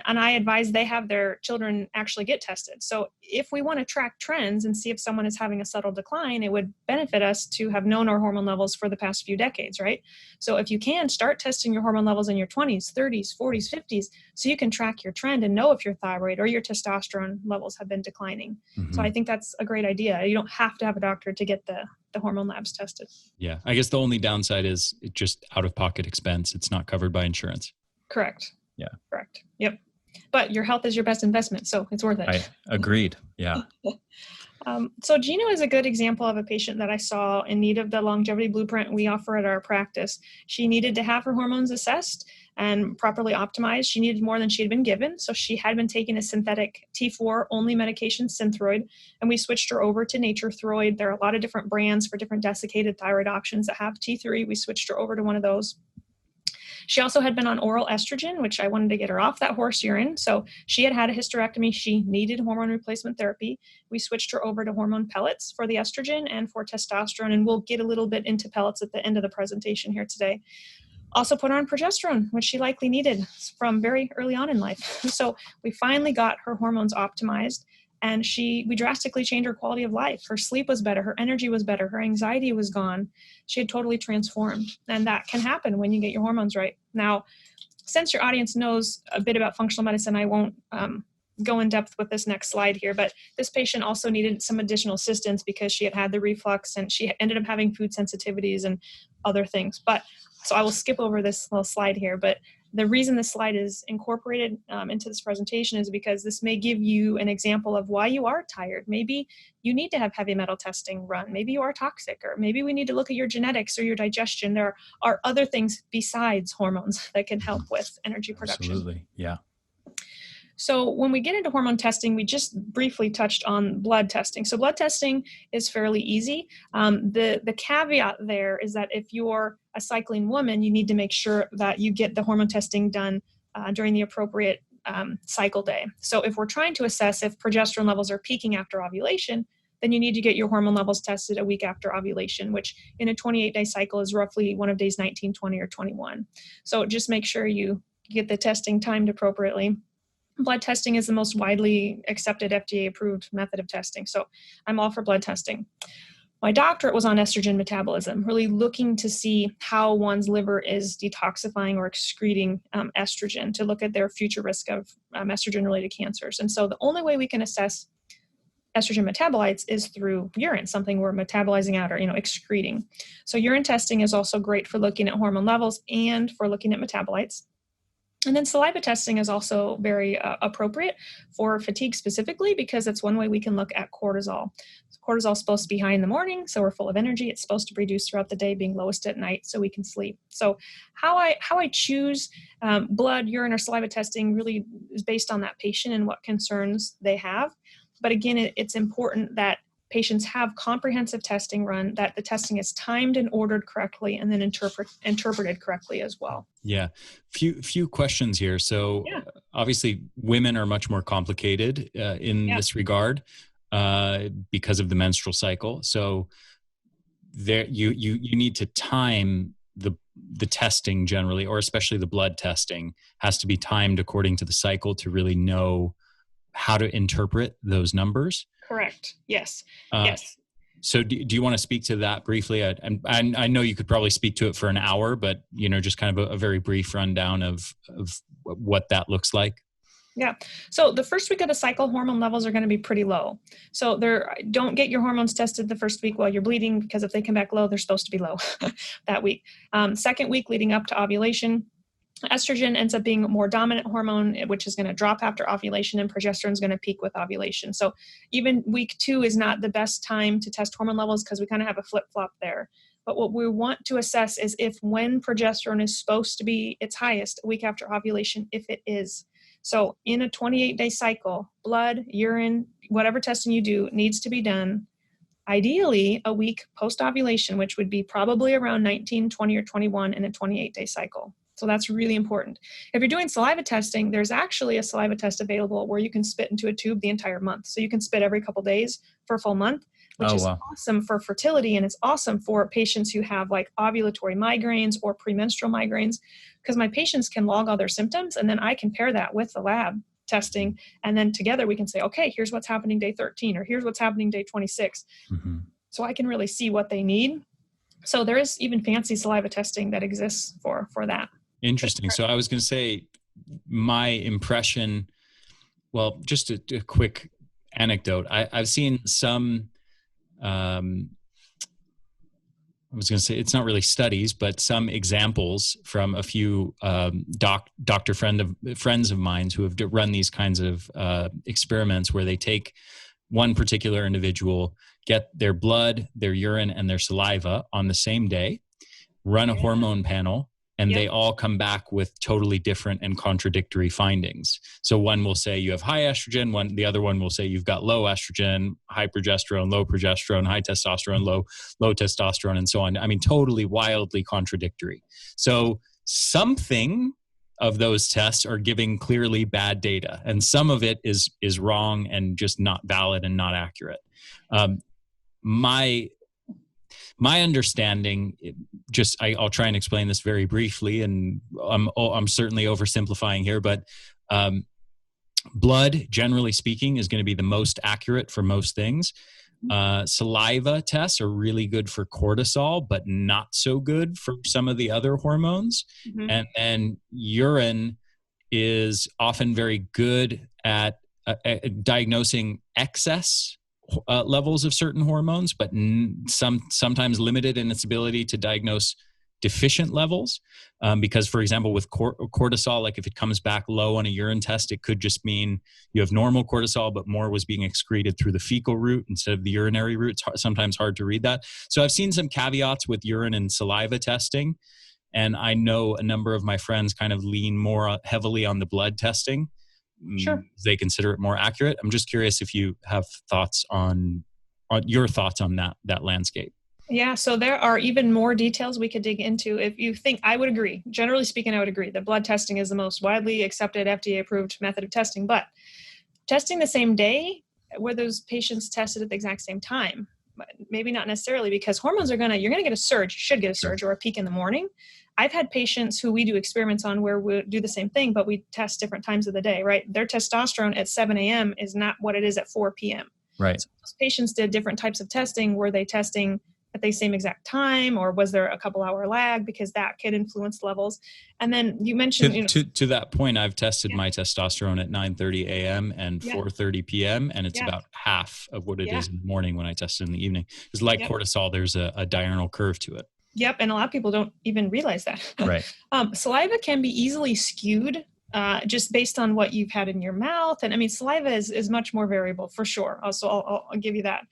and I advise they have their children actually get tested. So if we want to track trends and see if someone is having a subtle decline, it would benefit us to have known our hormone levels for the past few decades, right? So if you can, start testing your hormone levels in your 20s, 30s, 40s, 50s, so you can track your trend and know if your thyroid or your testosterone levels have been declining. Mm-hmm. So I think that's a great idea. You don't have to have a doctor to get the hormone labs tested. Yeah. I guess the only downside is it's just out-of-pocket expense. It's not covered by insurance. Correct. Yeah. Correct. Yep. But your health is your best investment, so it's worth it. I agreed. Yeah. So Gina is a good example of a patient that I saw in need of the longevity blueprint we offer at our practice. She needed to have her hormones assessed and properly optimized. She needed more than she had been given. So she had been taking a synthetic T4 only medication, Synthroid, and we switched her over to Nature Throid. There are a lot of different brands for different desiccated thyroid options that have T3. We switched her over to one of those. She also had been on oral estrogen, which I wanted to get her off that horse urine. So she had had a hysterectomy. She needed hormone replacement therapy. We switched her over to hormone pellets for the estrogen and for testosterone. And we'll get a little bit into pellets at the end of the presentation here today. Also put her on progesterone, which she likely needed from very early on in life. So we finally got her hormones optimized, and we drastically changed her quality of life. Her sleep was better. Her energy was better. Her anxiety was gone. She had totally transformed. And that can happen when you get your hormones right. Now, since your audience knows a bit about functional medicine, I won't go in depth with this next slide here, but this patient also needed some additional assistance because she had the reflux and she ended up having food sensitivities and other things. So I will skip over this little slide here, but the reason this slide is incorporated into this presentation is because this may give you an example of why you are tired. Maybe you need to have heavy metal testing run. Maybe you are toxic, or maybe we need to look at your genetics or your digestion. There are other things besides hormones that can help with energy production. Absolutely, yeah. So when we get into hormone testing, we just briefly touched on blood testing. So blood testing is fairly easy. The caveat there is that if you're a cycling woman, you need to make sure that you get the hormone testing done during the appropriate cycle day. So if we're trying to assess if progesterone levels are peaking after ovulation, then you need to get your hormone levels tested a week after ovulation, which in a 28-day cycle is roughly one of days 19, 20, or 21. So just make sure you get the testing timed appropriately. Blood testing is the most widely accepted FDA-approved method of testing. So I'm all for blood testing. My doctorate was on estrogen metabolism, really looking to see how one's liver is detoxifying or excreting estrogen to look at their future risk of estrogen-related cancers. And so the only way we can assess estrogen metabolites is through urine, something we're metabolizing out or excreting. So urine testing is also great for looking at hormone levels and for looking at metabolites. And then saliva testing is also very appropriate for fatigue specifically because it's one way we can look at cortisol. So cortisol is supposed to be high in the morning, so we're full of energy. It's supposed to be reduced throughout the day, being lowest at night, so we can sleep. So how I choose blood, urine, or saliva testing really is based on that patient and what concerns they have. But again, it's important that patients have comprehensive testing run, that the testing is timed and ordered correctly, and then interpreted correctly as well. Yeah. Few questions here. So obviously women are much more complicated in this regard because of the menstrual cycle. So there you need to time the testing generally, or especially the blood testing has to be timed according to the cycle to really know how to interpret those numbers. Correct. Yes. Yes. So do you want to speak to that briefly? And I know you could probably speak to it for an hour, but, just kind of a very brief rundown of what that looks like. Yeah. So the first week of the cycle, hormone levels are going to be pretty low. So don't get your hormones tested the first week while you're bleeding, because if they come back low, they're supposed to be low that week. Second week leading up to ovulation, estrogen ends up being a more dominant hormone, which is going to drop after ovulation, and progesterone is going to peak with ovulation. So even week 2 is not the best time to test hormone levels, because we kind of have a flip-flop there. But what we want to assess is if when progesterone is supposed to be its highest, a week after ovulation, if it is. So in a 28-day cycle, blood, urine, whatever testing you do needs to be done ideally a week post-ovulation, which would be probably around 19, 20, or 21 in a 28-day cycle. So that's really important. If you're doing saliva testing, there's actually a saliva test available where you can spit into a tube the entire month. So you can spit every couple days for a full month, which is awesome for fertility. And it's awesome for patients who have like ovulatory migraines or premenstrual migraines, because my patients can log all their symptoms, and then I can pair that with the lab testing. And then together we can say, okay, here's what's happening day 13, or here's what's happening day 26. Mm-hmm. So I can really see what they need. So there is even fancy saliva testing that exists for that. Interesting. So I was going to say my impression, well, just a quick anecdote. I've seen some, I was going to say, it's not really studies, but some examples from a few doctor friends of mine who have run these kinds of experiments where they take one particular individual, get their blood, their urine, and their saliva on the same day, run a hormone panel, and they all come back with totally different and contradictory findings. So one will say you have high estrogen, the other one will say you've got low estrogen, high progesterone, low progesterone, high testosterone, low testosterone, and so on. I mean, totally wildly contradictory. So something of those tests are giving clearly bad data, and some of it is wrong and just not valid and not accurate. My understanding, I'll try and explain this very briefly, and I'm certainly oversimplifying here, but blood, generally speaking, is going to be the most accurate for most things. Saliva tests are really good for cortisol, but not so good for some of the other hormones. Mm-hmm. And then urine is often very good at diagnosing excess levels of certain hormones, but sometimes limited in its ability to diagnose deficient levels. Because, for example, with cortisol, like if it comes back low on a urine test, it could just mean you have normal cortisol, but more was being excreted through the fecal route instead of the urinary route. It's sometimes hard to read that. So I've seen some caveats with urine and saliva testing. And I know a number of my friends kind of lean more heavily on the blood testing. Sure. They consider it more accurate. I'm just curious if you have thoughts on your thoughts on that landscape. Yeah, so there are even more details we could dig into. If you think, I would agree. Generally speaking, I would agree that blood testing is the most widely accepted FDA-approved method of testing. But testing the same day, were those patients tested at the exact same time? Maybe not necessarily, because hormones you're going to get a surge, should get a surge or a peak in the morning. I've had patients who we do experiments on where we do the same thing, but we test different times of the day, right? Their testosterone at 7 a.m. is not what it is at 4 p.m. Right. So those patients did different types of testing. Were they testing at the same exact time, or was there a couple hour lag? Because that could influence levels. And then you mentioned... To that point, I've tested my testosterone at 9:30 a.m. and 4:30 p.m. and it's about half of what it is in the morning when I test it in the evening. Because like cortisol, there's a diurnal curve to it. Yep, and a lot of people don't even realize that. Right. Saliva can be easily skewed just based on what you've had in your mouth. And I mean, saliva is much more variable for sure. So I'll give you that.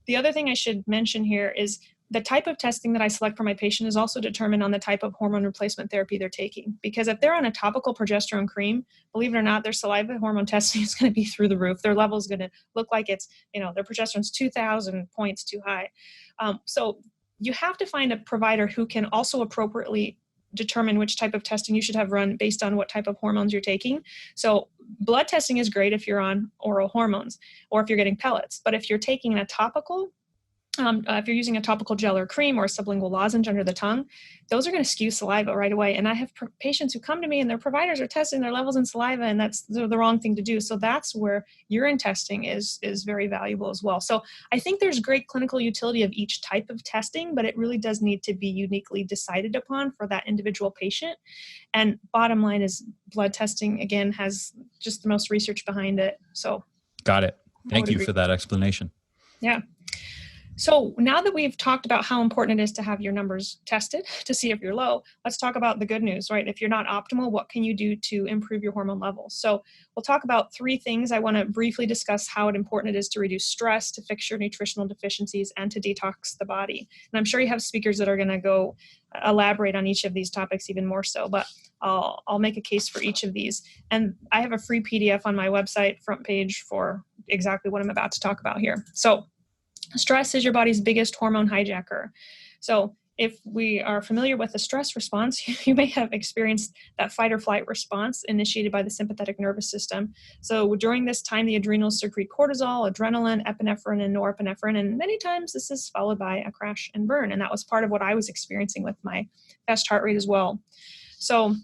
The other thing I should mention here is the type of testing that I select for my patient is also determined on the type of hormone replacement therapy they're taking. Because if they're on a topical progesterone cream, believe it or not, their saliva hormone testing is going to be through the roof. Their level is going to look like it's, their progesterone's 2,000 points too high. So you have to find a provider who can also appropriately determine which type of testing you should have run based on what type of hormones you're taking. So blood testing is great if you're on oral hormones or if you're getting pellets. But if you're taking a topical, If you're using a topical gel or cream or a sublingual lozenge under the tongue, those are going to skew saliva right away. And I have patients who come to me and their providers are testing their levels in saliva, and that's the wrong thing to do. So that's where urine testing is very valuable as well. So I think there's great clinical utility of each type of testing, but it really does need to be uniquely decided upon for that individual patient. And bottom line is blood testing, again, has just the most research behind it. So got it. Thank you for that explanation. Yeah. So now that we've talked about how important it is to have your numbers tested to see if you're low, let's talk about the good news, right? If you're not optimal, what can you do to improve your hormone levels? So we'll talk about 3 things. I want to briefly discuss how important it is to reduce stress, to fix your nutritional deficiencies, and to detox the body. And I'm sure you have speakers that are going to go elaborate on each of these topics even more so, but I'll make a case for each of these. And I have a free PDF on my website front page for exactly what I'm about to talk about here. So stress is your body's biggest hormone hijacker. So if we are familiar with the stress response, you may have experienced that fight or flight response initiated by the sympathetic nervous system. So during this time, the adrenals secrete cortisol, adrenaline, epinephrine, and norepinephrine. And many times this is followed by a crash and burn. And that was part of what I was experiencing with my fast heart rate as well. So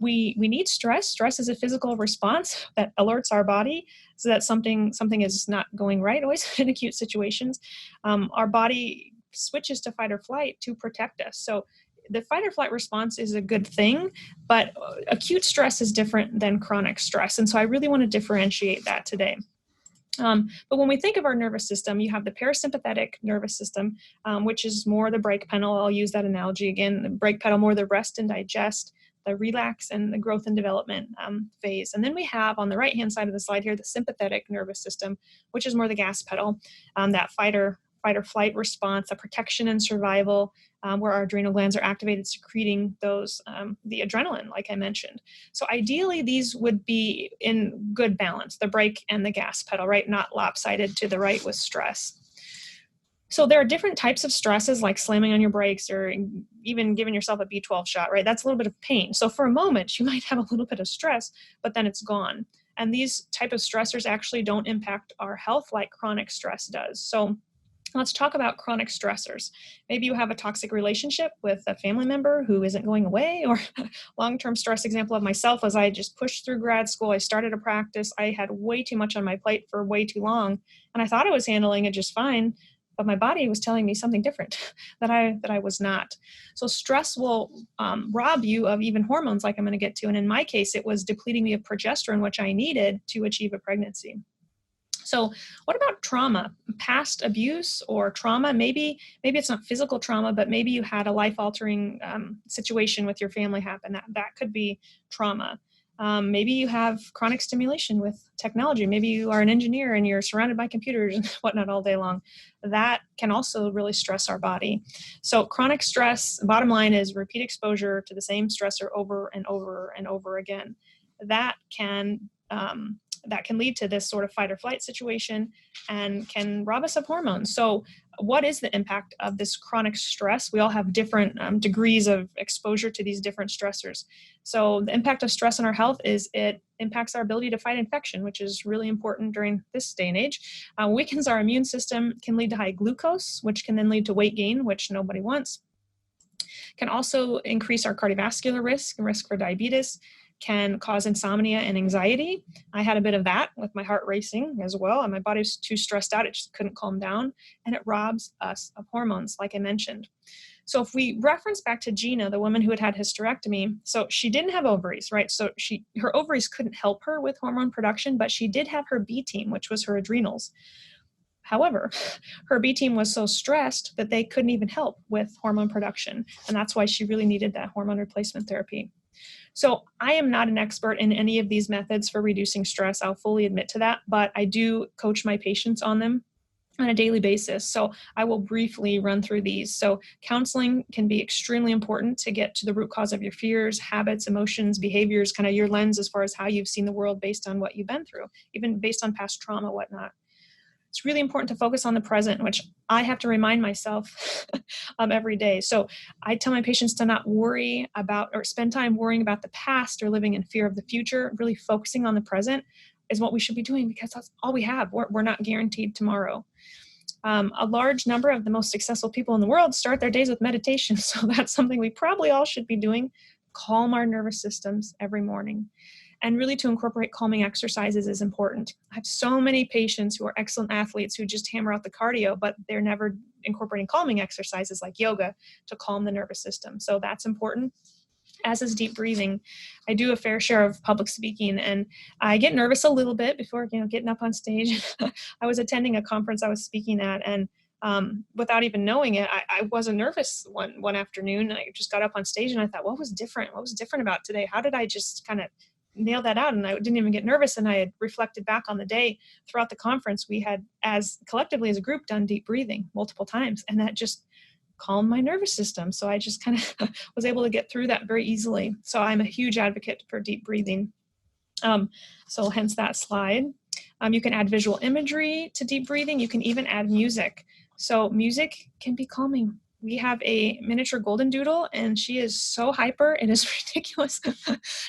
we need stress. Stress is a physical response that alerts our body so that something is not going right, always in acute situations. Our body switches to fight or flight to protect us. So the fight or flight response is a good thing, but acute stress is different than chronic stress. And so I really want to differentiate that today. But when we think of our nervous system, you have the parasympathetic nervous system, which is more the brake pedal. I'll use that analogy again. The brake pedal, more the rest and digest, the relax, and the growth and development phase. And then we have on the right-hand side of the slide here, the sympathetic nervous system, which is more the gas pedal, that fight or flight response, the protection and survival, where our adrenal glands are activated, secreting those, the adrenaline, like I mentioned. So ideally, these would be in good balance, the brake and the gas pedal, right? Not lopsided to the right with stress. So there are different types of stresses, like slamming on your brakes or even giving yourself a B12 shot, right? That's a little bit of pain. So for a moment, you might have a little bit of stress, but then it's gone. And these type of stressors actually don't impact our health like chronic stress does. So let's talk about chronic stressors. Maybe you have a toxic relationship with a family member who isn't going away, or long-term stress example of myself was I just pushed through grad school. I started a practice. I had way too much on my plate for way too long. And I thought I was handling it just fine, but my body was telling me something different that I was not. So stress will rob you of even hormones like I'm going to get to. And in my case, it was depleting me of progesterone, which I needed to achieve a pregnancy. So what about trauma, past abuse or trauma? Maybe it's not physical trauma, but maybe you had a life-altering situation with your family happen. That could be trauma. Maybe you have chronic stimulation with technology. Maybe you are an engineer and you're surrounded by computers and whatnot all day long. That can also really stress our body. So chronic stress, bottom line is repeat exposure to the same stressor over and over and over again. That can lead to this sort of fight or flight situation and can rob us of hormones. So what is the impact of this chronic stress? We all have different degrees of exposure to these different stressors. So the impact of stress on our health is it impacts our ability to fight infection, which is really important during this day and age. Weakens our immune system, can lead to high glucose, which can then lead to weight gain, which nobody wants. Can also increase our cardiovascular risk and risk for diabetes. Can cause insomnia and anxiety. I had a bit of that with my heart racing as well, and my body was too stressed out. It just couldn't calm down, and it robs us of hormones, like I mentioned. So if we reference back to Gina, the woman who had hysterectomy, so she didn't have ovaries, right? So her ovaries couldn't help her with hormone production, but she did have her B team, which was her adrenals. However, her B team was so stressed that they couldn't even help with hormone production, and that's why she really needed that hormone replacement therapy. So I am not an expert in any of these methods for reducing stress. I'll fully admit to that, but I do coach my patients on them on a daily basis. So I will briefly run through these. So counseling can be extremely important to get to the root cause of your fears, habits, emotions, behaviors, kind of your lens as far as how you've seen the world based on what you've been through, even based on past trauma, whatnot. It's really important to focus on the present, which I have to remind myself every day. So I tell my patients to not worry about or spend time worrying about the past or living in fear of the future. Really focusing on the present is what we should be doing because that's all we have. We're not guaranteed tomorrow. A large number of the most successful people in the world start their days with meditation. So that's something we probably all should be doing. Calm our nervous systems every morning. And really to incorporate calming exercises is important. I have so many patients who are excellent athletes who just hammer out the cardio, but they're never incorporating calming exercises like yoga to calm the nervous system. So that's important, as is deep breathing. I do a fair share of public speaking, and I get nervous a little bit before, getting up on stage. I was attending a conference I was speaking at, and without even knowing it, I wasn't nervous one afternoon. I just got up on stage and I thought, what was different? What was different about today? How did I just kind of nail that out? And I didn't even get nervous. And I had reflected back on the day. Throughout the conference, we had, as collectively as a group, done deep breathing multiple times. And that just calm my nervous system. So I just kind of was able to get through that very easily. So I'm a huge advocate for deep breathing. So hence that slide. You can add visual imagery to deep breathing. You can even add music. So music can be calming. We have a miniature golden doodle, and she is so hyper. It is ridiculous.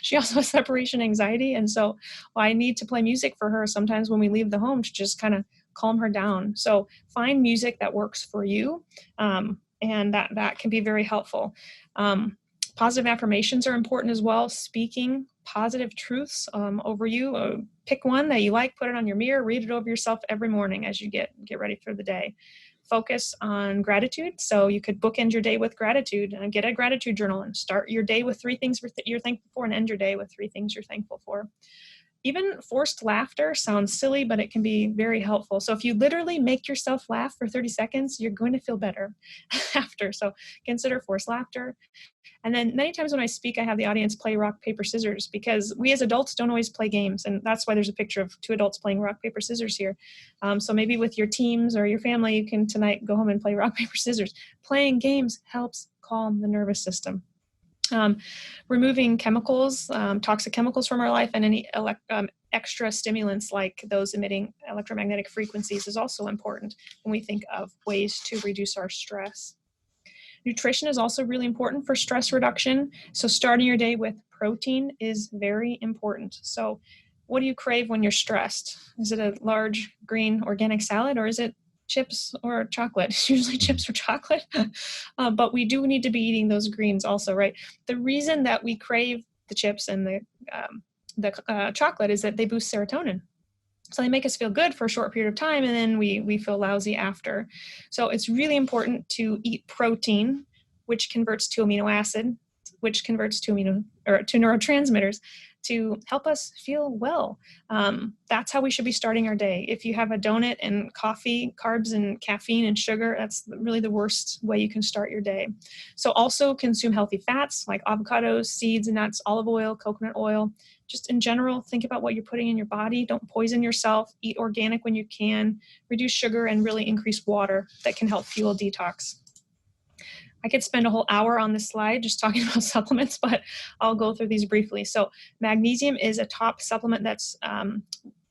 She also has separation anxiety. And so I need to play music for her sometimes when we leave the home to just kind of calm her down. So find music that works for you. And that can be very helpful. Positive affirmations are important as well. Speaking positive truths over you. Pick one that you like, put it on your mirror, read it over yourself every morning as you get ready for the day. Focus on gratitude. So you could bookend your day with gratitude and get a gratitude journal and start your day with 3 things you're thankful for and end your day with 3 things you're thankful for. Even forced laughter sounds silly, but it can be very helpful. So if you literally make yourself laugh for 30 seconds, you're going to feel better after. So consider forced laughter. And then many times when I speak, I have the audience play rock, paper, scissors, because we as adults don't always play games. And that's why there's a picture of 2 adults playing rock, paper, scissors here. So maybe with your teams or your family, you can tonight go home and play rock, paper, scissors. Playing games helps calm the nervous system. Removing chemicals, toxic chemicals from our life, and any extra stimulants like those emitting electromagnetic frequencies is also important when we think of ways to reduce our stress. Nutrition is also really important for stress reduction. So starting your day with protein is very important. So what do you crave when you're stressed? Is it a large green organic salad, or is it chips or chocolate? It's usually chips or chocolate. But we do need to be eating those greens also, right? The reason that we crave the chips and the chocolate is that they boost serotonin. So they make us feel good for a short period of time, and then we feel lousy after. So it's really important to eat protein, which converts to amino acid, which converts to to neurotransmitters, to help us feel well. That's how we should be starting our day. If you have a donut and coffee, carbs and caffeine and sugar, that's really the worst way you can start your day. So also consume healthy fats like avocados, seeds and nuts, olive oil, coconut oil. Just in general, think about what you're putting in your body. Don't poison yourself. Eat organic when you can. Reduce sugar and really increase water. That can help fuel detox. I could spend a whole hour on this slide just talking about supplements, but I'll go through these briefly. So magnesium is a top supplement that's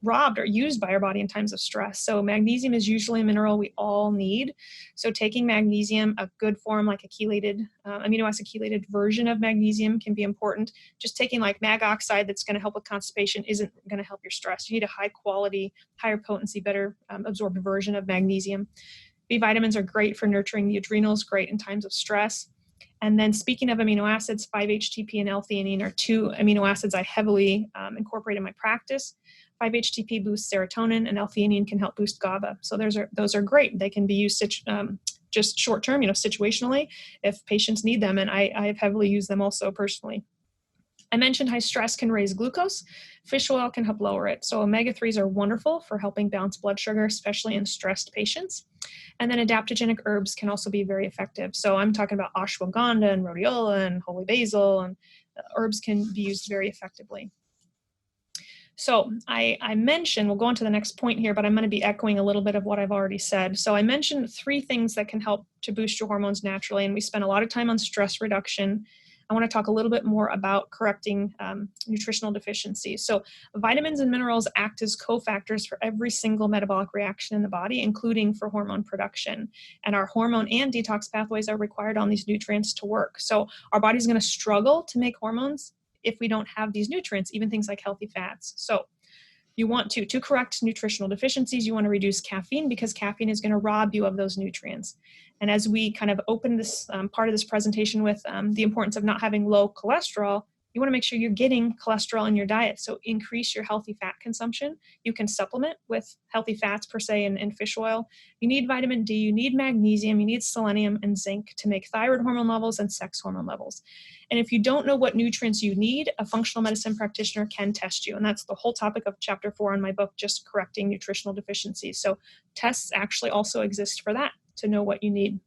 robbed or used by our body in times of stress. So magnesium is usually a mineral we all need. So taking magnesium, a good form like a chelated, amino acid chelated version of magnesium can be important. Just taking like mag oxide that's going to help with constipation isn't going to help your stress. You need a high quality, higher potency, better absorbed version of magnesium. B vitamins are great for nurturing the adrenals, great in times of stress. And then speaking of amino acids, 5-HTP and L-theanine are 2 amino acids I heavily incorporate in my practice. 5-HTP boosts serotonin, and L-theanine can help boost GABA. So those are great. They can be used just short term, situationally if patients need them. And I have heavily used them also personally. I mentioned high stress can raise glucose. Fish oil can help lower it. So omega-3s are wonderful for helping balance blood sugar, especially in stressed patients. And then adaptogenic herbs can also be very effective. So I'm talking about ashwagandha and rhodiola and holy basil, and herbs can be used very effectively. So I mentioned, we'll go on to the next point here, but I'm going to be echoing a little bit of what I've already said. So I mentioned 3 things that can help to boost your hormones naturally, and we spent a lot of time on stress reduction. I want to talk a little bit more about correcting nutritional deficiencies. So vitamins and minerals act as cofactors for every single metabolic reaction in the body, including for hormone production. And our hormone and detox pathways are required on these nutrients to work. So our body's going to struggle to make hormones if we don't have these nutrients, even things like healthy fats. So You want to correct nutritional deficiencies, you want to reduce caffeine because caffeine is going to rob you of those nutrients. And as we kind of open this part of this presentation with the importance of not having low cholesterol, you want to make sure you're getting cholesterol in your diet. So increase your healthy fat consumption. You can supplement with healthy fats per se in fish oil. You need vitamin D, you need magnesium, you need selenium and zinc to make thyroid hormone levels and sex hormone levels. And if you don't know what nutrients you need, a functional medicine practitioner can test you. And that's the whole topic of chapter 4 in my book, Just Correcting Nutritional Deficiencies. So tests actually also exist for that, to know what you need.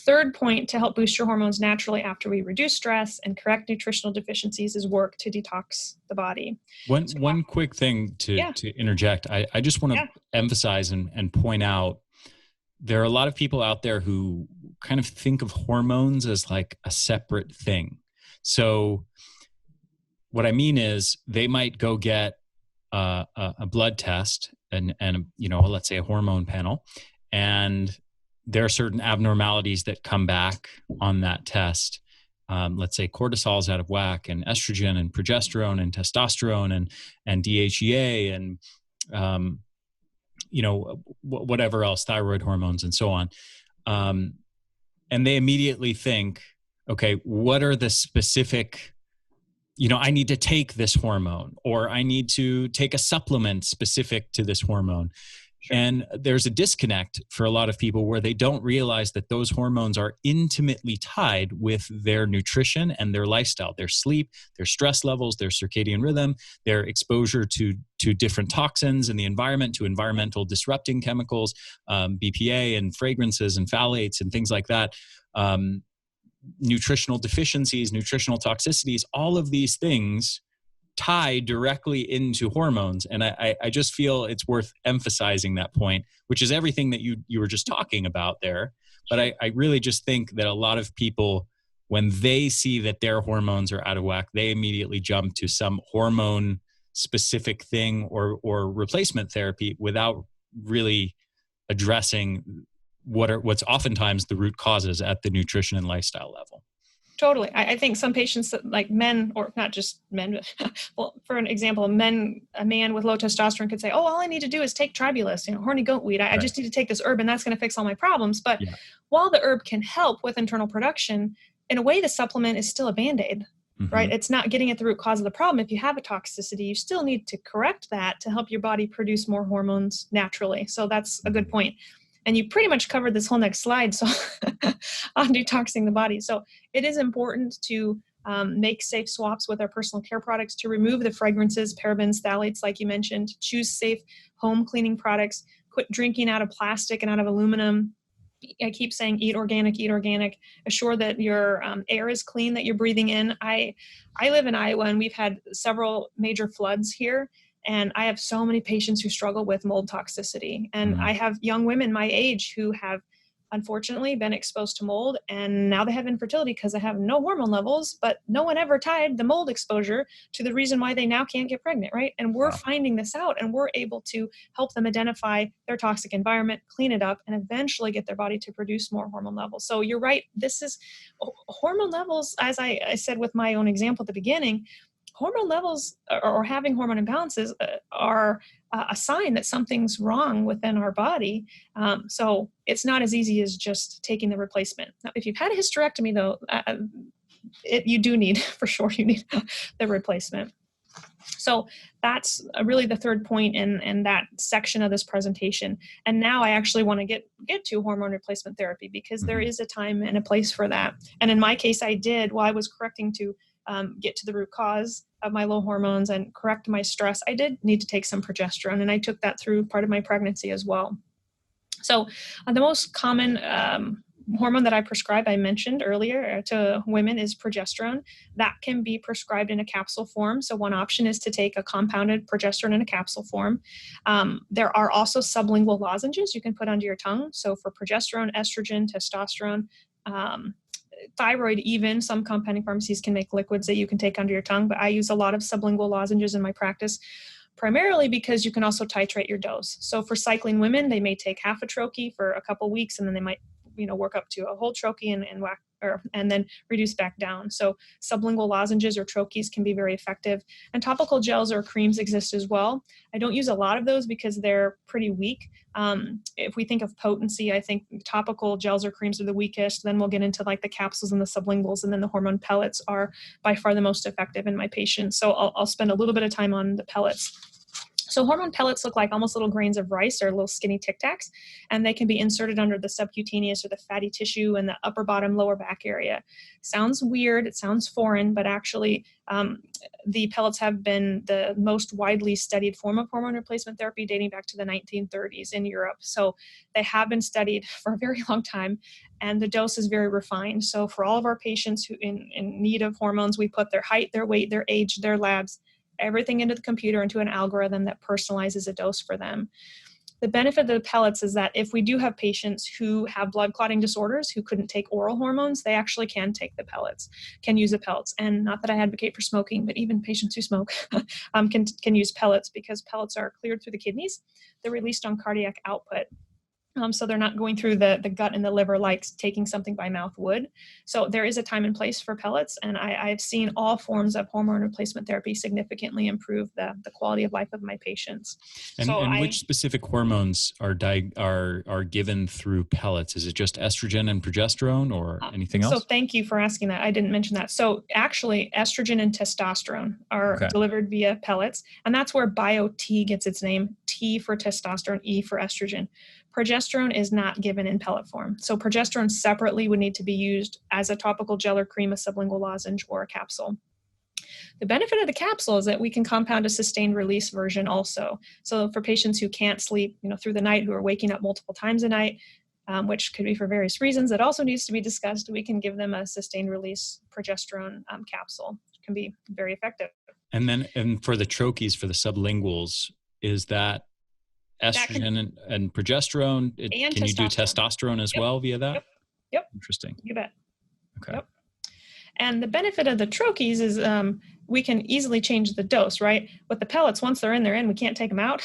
Third point to help boost your hormones naturally after we reduce stress and correct nutritional deficiencies is work to detox the body. One quick thing to interject. I just want to emphasize and point out, there are a lot of people out there who kind of think of hormones as like a separate thing. So what I mean is they might go get a blood test and let's say a hormone panel, and there are certain abnormalities that come back on that test. Let's say cortisol's out of whack, and estrogen and progesterone and testosterone and DHEA and, whatever else, thyroid hormones and so on. And they immediately think, okay, what are the specific, I need to take this hormone, or I need to take a supplement specific to this hormone. Sure. And there's a disconnect for a lot of people where they don't realize that those hormones are intimately tied with their nutrition and their lifestyle, their sleep, their stress levels, their circadian rhythm, their exposure to different toxins in the environment, to environmental disrupting chemicals, BPA and fragrances and phthalates and things like that, nutritional deficiencies, nutritional toxicities, all of these things tie directly into hormones. And I just feel it's worth emphasizing that point, which is everything that you were just talking about there. But I really just think that a lot of people, when they see that their hormones are out of whack, they immediately jump to some hormone specific thing or replacement therapy without really addressing what's oftentimes the root causes at the nutrition and lifestyle level. Totally. I think some patients that, like men, or not just men, but well, for an example, a man with low testosterone could say, oh, all I need to do is take tribulus, horny goat weed. I just need to take this herb and that's going to fix all my problems. But while the herb can help with internal production, in a way, the supplement is still a Band-Aid, right? It's not getting at the root cause of the problem. If you have a toxicity, you still need to correct that to help your body produce more hormones naturally. So that's a good point. And you pretty much covered this whole next slide on detoxing the body. So it is important to make safe swaps with our personal care products, to remove the fragrances, parabens, phthalates, like you mentioned, choose safe home cleaning products, quit drinking out of plastic and out of aluminum. I keep saying eat organic, assure that your air is clean that you're breathing in. I live in Iowa, and we've had several major floods here. And I have so many patients who struggle with mold toxicity. And I have young women my age who have unfortunately been exposed to mold, and now they have infertility because they have no hormone levels, but no one ever tied the mold exposure to the reason why they now can't get pregnant, right? And we're finding this out, and we're able to help them identify their toxic environment, clean it up, and eventually get their body to produce more hormone levels. So you're right. This is hormone levels, as I said with my own example at the beginning. Hormone levels or having hormone imbalances are a sign that something's wrong within our body. So it's not as easy as just taking the replacement. Now, if you've had a hysterectomy, though, you do need, for sure, you need the replacement. So that's really the third point in that section of this presentation. And now I actually want to get to hormone replacement therapy, because there is a time and a place for that. And in my case, while I was correcting to get to the root cause of my low hormones and correct my stress, I did need to take some progesterone, and I took that through part of my pregnancy as well. So the most common hormone that I prescribe, I mentioned earlier, to women is progesterone. That can be prescribed in a capsule form. So one option is to take a compounded progesterone in a capsule form. There are also sublingual lozenges you can put under your tongue. So for progesterone, estrogen, testosterone, thyroid, even some compounding pharmacies can make liquids that you can take under your tongue, but I use a lot of sublingual lozenges in my practice, primarily because you can also titrate your dose. So for cycling women, they may take half a troche for a couple weeks, and then they might, work up to a whole troche and and then reduce back down. So sublingual lozenges or troches can be very effective. And topical gels or creams exist as well. I don't use a lot of those because they're pretty weak. If we think of potency, I think topical gels or creams are the weakest. Then we'll get into like the capsules and the sublinguals, and then the hormone pellets are by far the most effective in my patients. So I'll spend a little bit of time on the pellets. So hormone pellets look like almost little grains of rice or little skinny Tic Tacs, and they can be inserted under the subcutaneous or the fatty tissue in the upper bottom lower back area. Sounds weird, it sounds foreign, but actually the pellets have been the most widely studied form of hormone replacement therapy dating back to the 1930s in Europe. So they have been studied for a very long time, and the dose is very refined. So for all of our patients who in need of hormones, we put their height, their weight, their age, their labs, everything into the computer, into an algorithm that personalizes a dose for them. The benefit of the pellets is that if we do have patients who have blood clotting disorders who couldn't take oral hormones, they actually can take the pellets, can use the pellets. And not that I advocate for smoking, but even patients who smoke can use pellets, because pellets are cleared through the kidneys. They're released on cardiac output. So they're not going through the gut and the liver like taking something by mouth would. So there is a time and place for pellets, and I've seen all forms of hormone replacement therapy significantly improve the quality of life of my patients. And which specific hormones are given through pellets? Is it just estrogen and progesterone, or anything else? So thank you for asking that. I didn't mention that. So actually, estrogen and testosterone are delivered via pellets, and that's where Bio-T gets its name. T for testosterone, E for estrogen. Progesterone is not given in pellet form. So progesterone separately would need to be used as a topical gel or cream, a sublingual lozenge, or a capsule. The benefit of the capsule is that we can compound a sustained release version also. So for patients who can't sleep, through the night, who are waking up multiple times a night, which could be for various reasons, that also needs to be discussed, we can give them a sustained release progesterone capsule. It can be very effective. And for the troches, for the sublinguals, is that estrogen and progesterone? Can you do testosterone as well via that? Yep. Interesting. You bet. Okay. Yep. And the benefit of the troches is we can easily change the dose, right? With the pellets, once they're in, we can't take them out.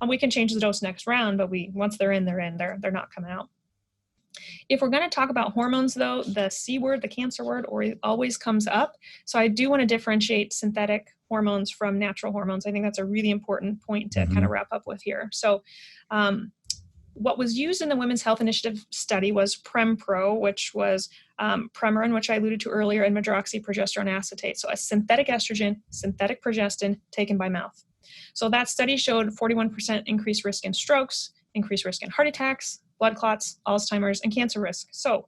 We can change the dose next round, but once they're in, they're not coming out. If we're going to talk about hormones, though, the C word, the cancer word, always comes up. So I do want to differentiate synthetic hormones from natural hormones. I think that's a really important point to kind of wrap up with here. So what was used in the Women's Health Initiative study was Prempro, which was Premarin, which I alluded to earlier, and medroxyprogesterone acetate. So a synthetic estrogen, synthetic progestin taken by mouth. So that study showed 41% increased risk in strokes, increased risk in heart attacks, blood clots, Alzheimer's, and cancer risk. So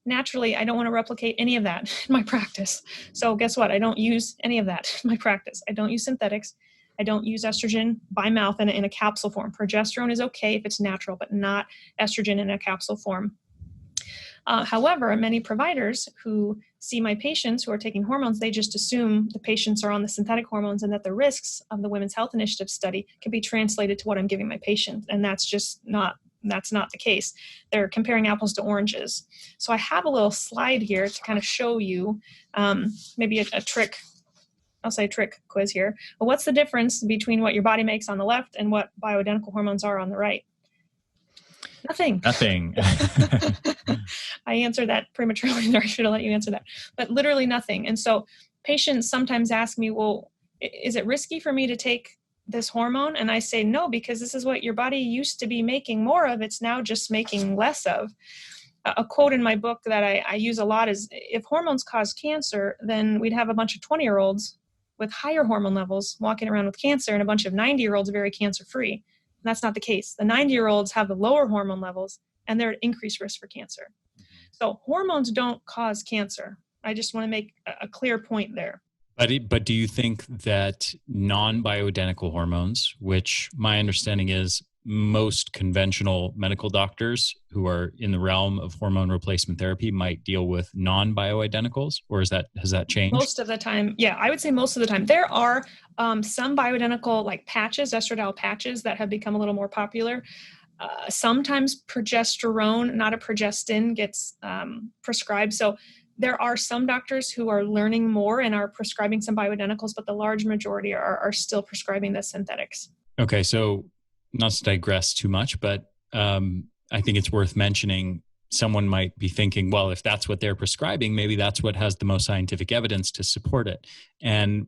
naturally, I don't want to replicate any of that in my practice. So guess what? I don't use any of that in my practice. I don't use synthetics. I don't use estrogen by mouth in a capsule form. Progesterone is okay if it's natural, but not estrogen in a capsule form. However, many providers who see my patients who are taking hormones, they just assume the patients are on the synthetic hormones and that the risks of the Women's Health Initiative study can be translated to what I'm giving my patient. And that's not the case. They're comparing apples to oranges. So I have a little slide here to kind of show you maybe a trick. I'll say trick quiz here. But what's the difference between what your body makes on the left and what bioidentical hormones are on the right? Nothing. I answered that prematurely there. I should have let you answer that. But literally nothing. And so patients sometimes ask me, well, is it risky for me to take this hormone? And I say, no, because this is what your body used to be making more of. It's now just making less of. A quote in my book that I use a lot is, if hormones cause cancer, then we'd have a bunch of 20-year-olds with higher hormone levels walking around with cancer and a bunch of 90-year-olds very cancer-free. And that's not the case. The 90-year-olds have the lower hormone levels and they're at increased risk for cancer. So hormones don't cause cancer. I just want to make a clear point there. But do you think that non-bioidentical hormones, which my understanding is most conventional medical doctors who are in the realm of hormone replacement therapy might deal with non-bioidenticals, or has that changed? Most of the time, yeah, I would say most of the time. There are some bioidentical like patches, estradiol patches, that have become a little more popular. Sometimes progesterone, not a progestin, gets prescribed. So there are some doctors who are learning more and are prescribing some bioidenticals, but the large majority are still prescribing the synthetics. Okay, so not to digress too much, but I think it's worth mentioning someone might be thinking, well, if that's what they're prescribing, maybe that's what has the most scientific evidence to support it. And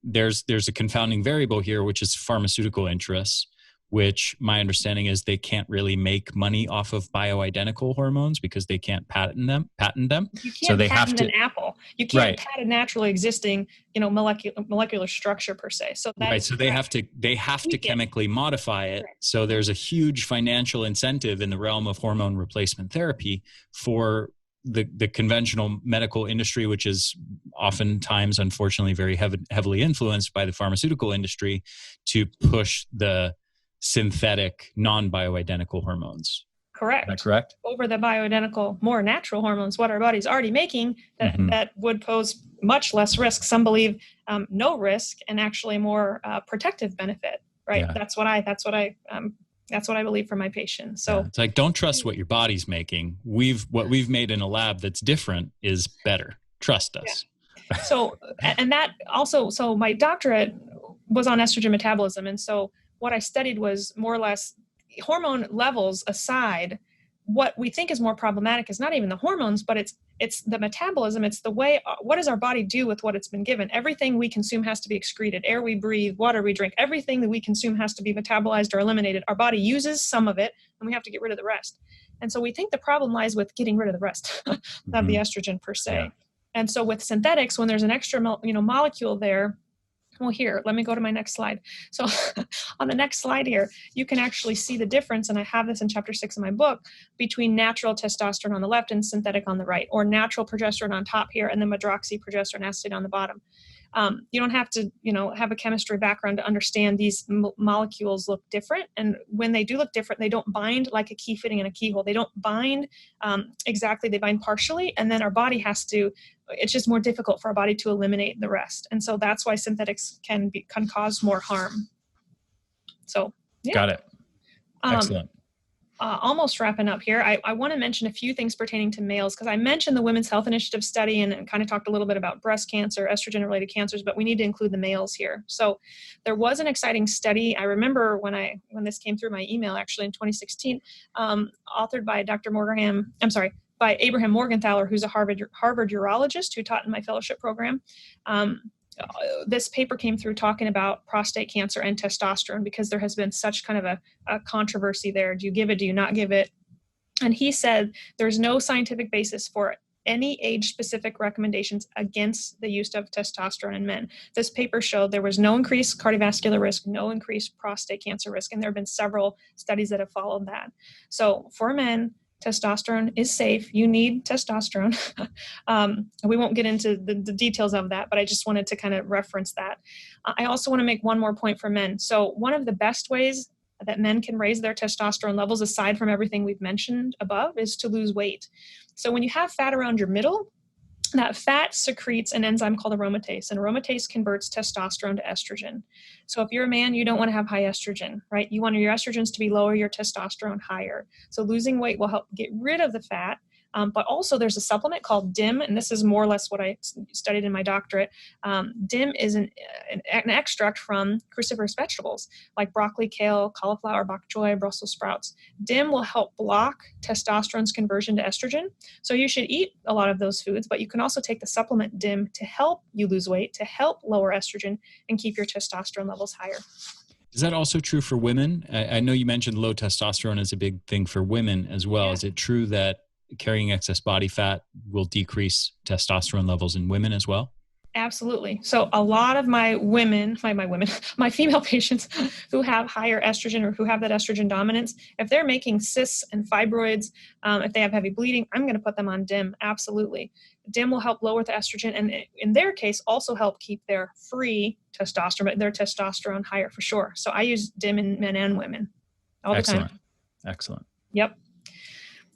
there's a confounding variable here, which is pharmaceutical interests, which my understanding is they can't really make money off of bioidentical hormones because they can't patent them. You can't So they patent have to, an apple. You can't right. patent naturally existing, molecular structure per se. So that right. So they have to chemically modify it. Right. So there's a huge financial incentive in the realm of hormone replacement therapy for the conventional medical industry, which is oftentimes, unfortunately, very heavily influenced by the pharmaceutical industry, to push the synthetic, non-bioidentical hormones. Correct. Is that correct? Over the bioidentical, more natural hormones, what our body's already making, that would pose much less risk. Some believe no risk and actually more protective benefit. Right. Yeah. That's what I believe for my patients. So it's like, don't trust what your body's making. What we've made in a lab that's different is better. Trust us. Yeah. So, and that also, so my doctorate was on estrogen metabolism. And so what I studied was more or less hormone levels aside. What we think is more problematic is not even the hormones, but it's the metabolism. It's the way, what does our body do with what it's been given? Everything we consume has to be excreted. Air we breathe, water we drink, everything that we consume has to be metabolized or eliminated. Our body uses some of it and we have to get rid of the rest. And so we think the problem lies with getting rid of the rest of the estrogen per se. Yeah. And so with synthetics, when there's an extra molecule there, well, here, let me go to my next slide. So on the next slide here, you can actually see the difference, and I have this in chapter 6 of my book, between natural testosterone on the left and synthetic on the right, or natural progesterone on top here, and then medroxyprogesterone acetate on the bottom. You don't have to, have a chemistry background to understand these molecules look different. And when they do look different, they don't bind like a key fitting in a keyhole. They don't bind exactly. They bind partially. And then our body has to, it's just more difficult for our body to eliminate the rest. And so that's why synthetics can cause more harm. So, yeah. Got it. Excellent. Almost wrapping up here, I want to mention a few things pertaining to males, because I mentioned the Women's Health Initiative study and kind of talked a little bit about breast cancer, estrogen-related cancers, but we need to include the males here. So there was an exciting study. I remember when this came through my email, actually in 2016, authored by by Abraham Morgenthaler, who's a Harvard urologist who taught in my fellowship program. This paper came through talking about prostate cancer and testosterone, because there has been such kind of a controversy there. Do you give it? Do you not give it? And he said there's no scientific basis for any age-specific recommendations against the use of testosterone in men. This paper showed there was no increased cardiovascular risk, no increased prostate cancer risk, and there have been several studies that have followed that. So for men, testosterone is safe. You need testosterone. We won't get into the details of that, but I just wanted to kind of reference that. I also want to make one more point for men. So one of the best ways that men can raise their testosterone levels, aside from everything we've mentioned above, is to lose weight. So when you have fat around your middle, that fat secretes an enzyme called aromatase, and aromatase converts testosterone to estrogen. So if you're a man, you don't want to have high estrogen, right? You want your estrogens to be lower, your testosterone higher. So losing weight will help get rid of the fat. But also there's a supplement called DIM, and this is more or less what I studied in my doctorate. DIM is an extract from cruciferous vegetables like broccoli, kale, cauliflower, bok choy, Brussels sprouts. DIM will help block testosterone's conversion to estrogen. So you should eat a lot of those foods, but you can also take the supplement DIM to help you lose weight, to help lower estrogen and keep your testosterone levels higher. Is that also true for women? I know you mentioned low testosterone is a big thing for women as well. Yeah. Is it true that carrying excess body fat will decrease testosterone levels in women as well? Absolutely. So a lot of my female patients who have higher estrogen or who have that estrogen dominance, if they're making cysts and fibroids, if they have heavy bleeding, I'm going to put them on DIM. Absolutely. DIM will help lower the estrogen, and in their case also help keep their free testosterone, their testosterone higher for sure. So I use DIM in men and women all the time. Excellent. Yep.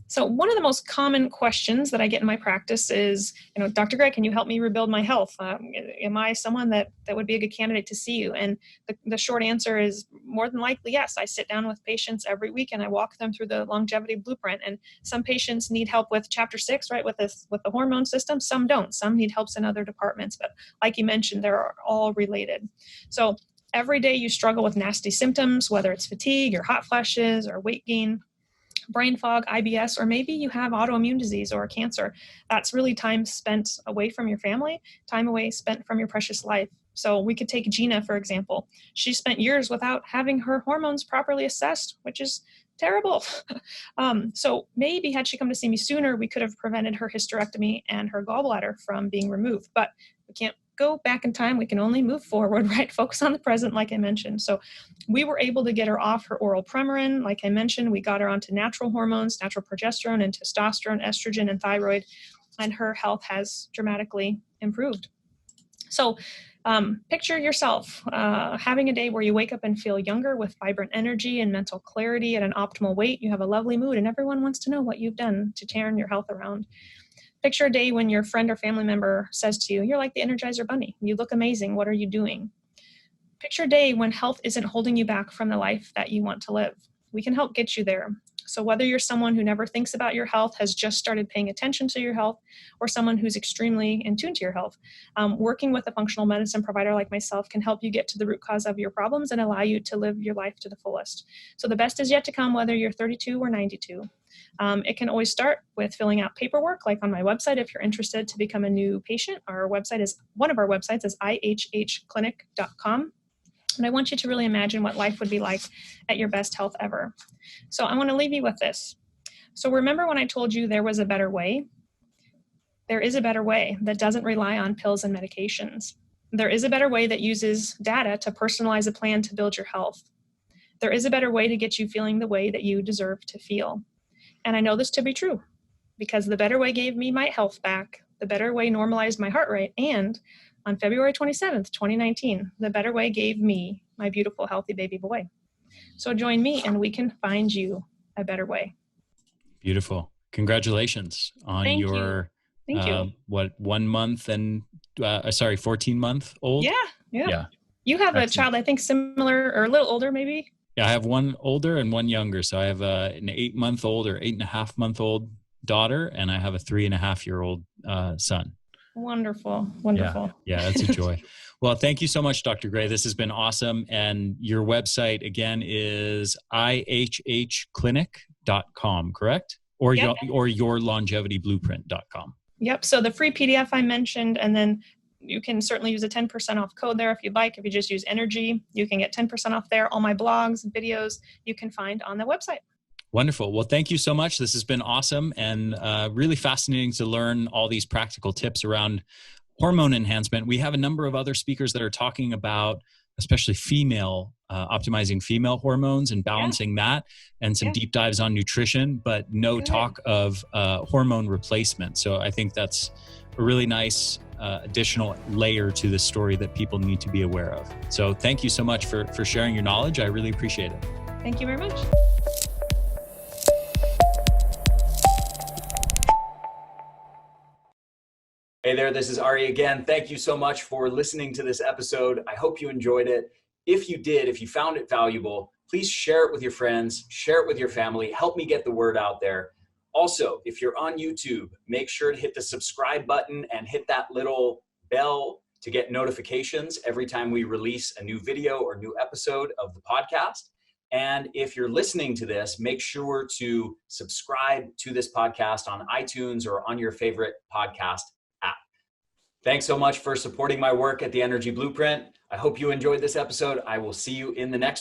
So one of the most common questions that I get in my practice is, Dr. Greg, can you help me rebuild my health? Am I someone that would be a good candidate to see you? And the short answer is more than likely, yes. I sit down with patients every week and I walk them through the longevity blueprint. And some patients need help with chapter 6, right, with the hormone system. Some don't. Some need helps in other departments. But like you mentioned, they're all related. So every day you struggle with nasty symptoms, whether it's fatigue or hot flashes or weight gain. brain fog, IBS, or maybe you have autoimmune disease or cancer. That's really time spent away from your family, time away spent from your precious life. So we could take Gina, for example. She spent years without having her hormones properly assessed, which is terrible. So maybe had she come to see me sooner, we could have prevented her hysterectomy and her gallbladder from being removed. But we can't go back in time. We can only move forward, right? Focus on the present, like I mentioned. So we were able to get her off her oral Premarin. Like I mentioned, we got her onto natural hormones, natural progesterone and testosterone, estrogen and thyroid, and her health has dramatically improved. So picture yourself having a day where you wake up and feel younger with vibrant energy and mental clarity at an optimal weight. You have a lovely mood and everyone wants to know what you've done to turn your health around. Picture a day when your friend or family member says to you, "You're like the Energizer Bunny. You look amazing. What are you doing?" Picture a day when health isn't holding you back from the life that you want to live. We can help get you there. So whether you're someone who never thinks about your health, has just started paying attention to your health, or someone who's extremely in tune to your health, working with a functional medicine provider like myself can help you get to the root cause of your problems and allow you to live your life to the fullest. So the best is yet to come, whether you're 32 or 92. It can always start with filling out paperwork, like on my website. If you're interested to become a new patient, one of our websites is ihhclinic.com. And I want you to really imagine what life would be like at your best health ever. So I want to leave you with this. So remember when I told you there was a better way? There is a better way that doesn't rely on pills and medications. There is a better way that uses data to personalize a plan to build your health. There is a better way to get you feeling the way that you deserve to feel. And I know this to be true because the better way gave me my health back. The better way normalized my heart rate. And on February 27th, 2019, the better way gave me my beautiful, healthy baby boy. So join me and we can find you a better way. Beautiful. Congratulations on Thank your, you. 1 month and, 14-month old? Yeah. You have a child, I think similar or a little older maybe? Yeah, I have one older and one younger. So I have an 8-month-old or 8.5-month-old daughter, and I have a 3.5-year-old son. Wonderful. Yeah, that's a joy. Well, thank you so much, Dr. Gray. This has been awesome. And your website, again, is ihhclinic.com, correct? Or, yep. or yourlongevityblueprint.com. Yep. So the free PDF I mentioned, and then you can certainly use a 10% off code there if you'd like. If you just use energy, you can get 10% off there. All my blogs and videos you can find on the website. Wonderful. Well, thank you so much. This has been awesome and really fascinating to learn all these practical tips around hormone enhancement. We have a number of other speakers that are talking about, especially optimizing female hormones and balancing that, and some deep dives on nutrition, but no talk of hormone replacement. So I think that's a really nice additional layer to the story that people need to be aware of. So thank you so much for sharing your knowledge. I really appreciate it. Thank you very much. Hey there, this is Ari again. Thank you so much for listening to this episode. I hope you enjoyed it. If you did, if you found it valuable, please share it with your friends, share it with your family, help me get the word out there. Also, if you're on YouTube, make sure to hit the subscribe button and hit that little bell to get notifications every time we release a new video or new episode of the podcast. And if you're listening to this, make sure to subscribe to this podcast on iTunes or on your favorite podcast app. Thanks so much for supporting my work at the Energy Blueprint. I hope you enjoyed this episode. I will see you in the next one.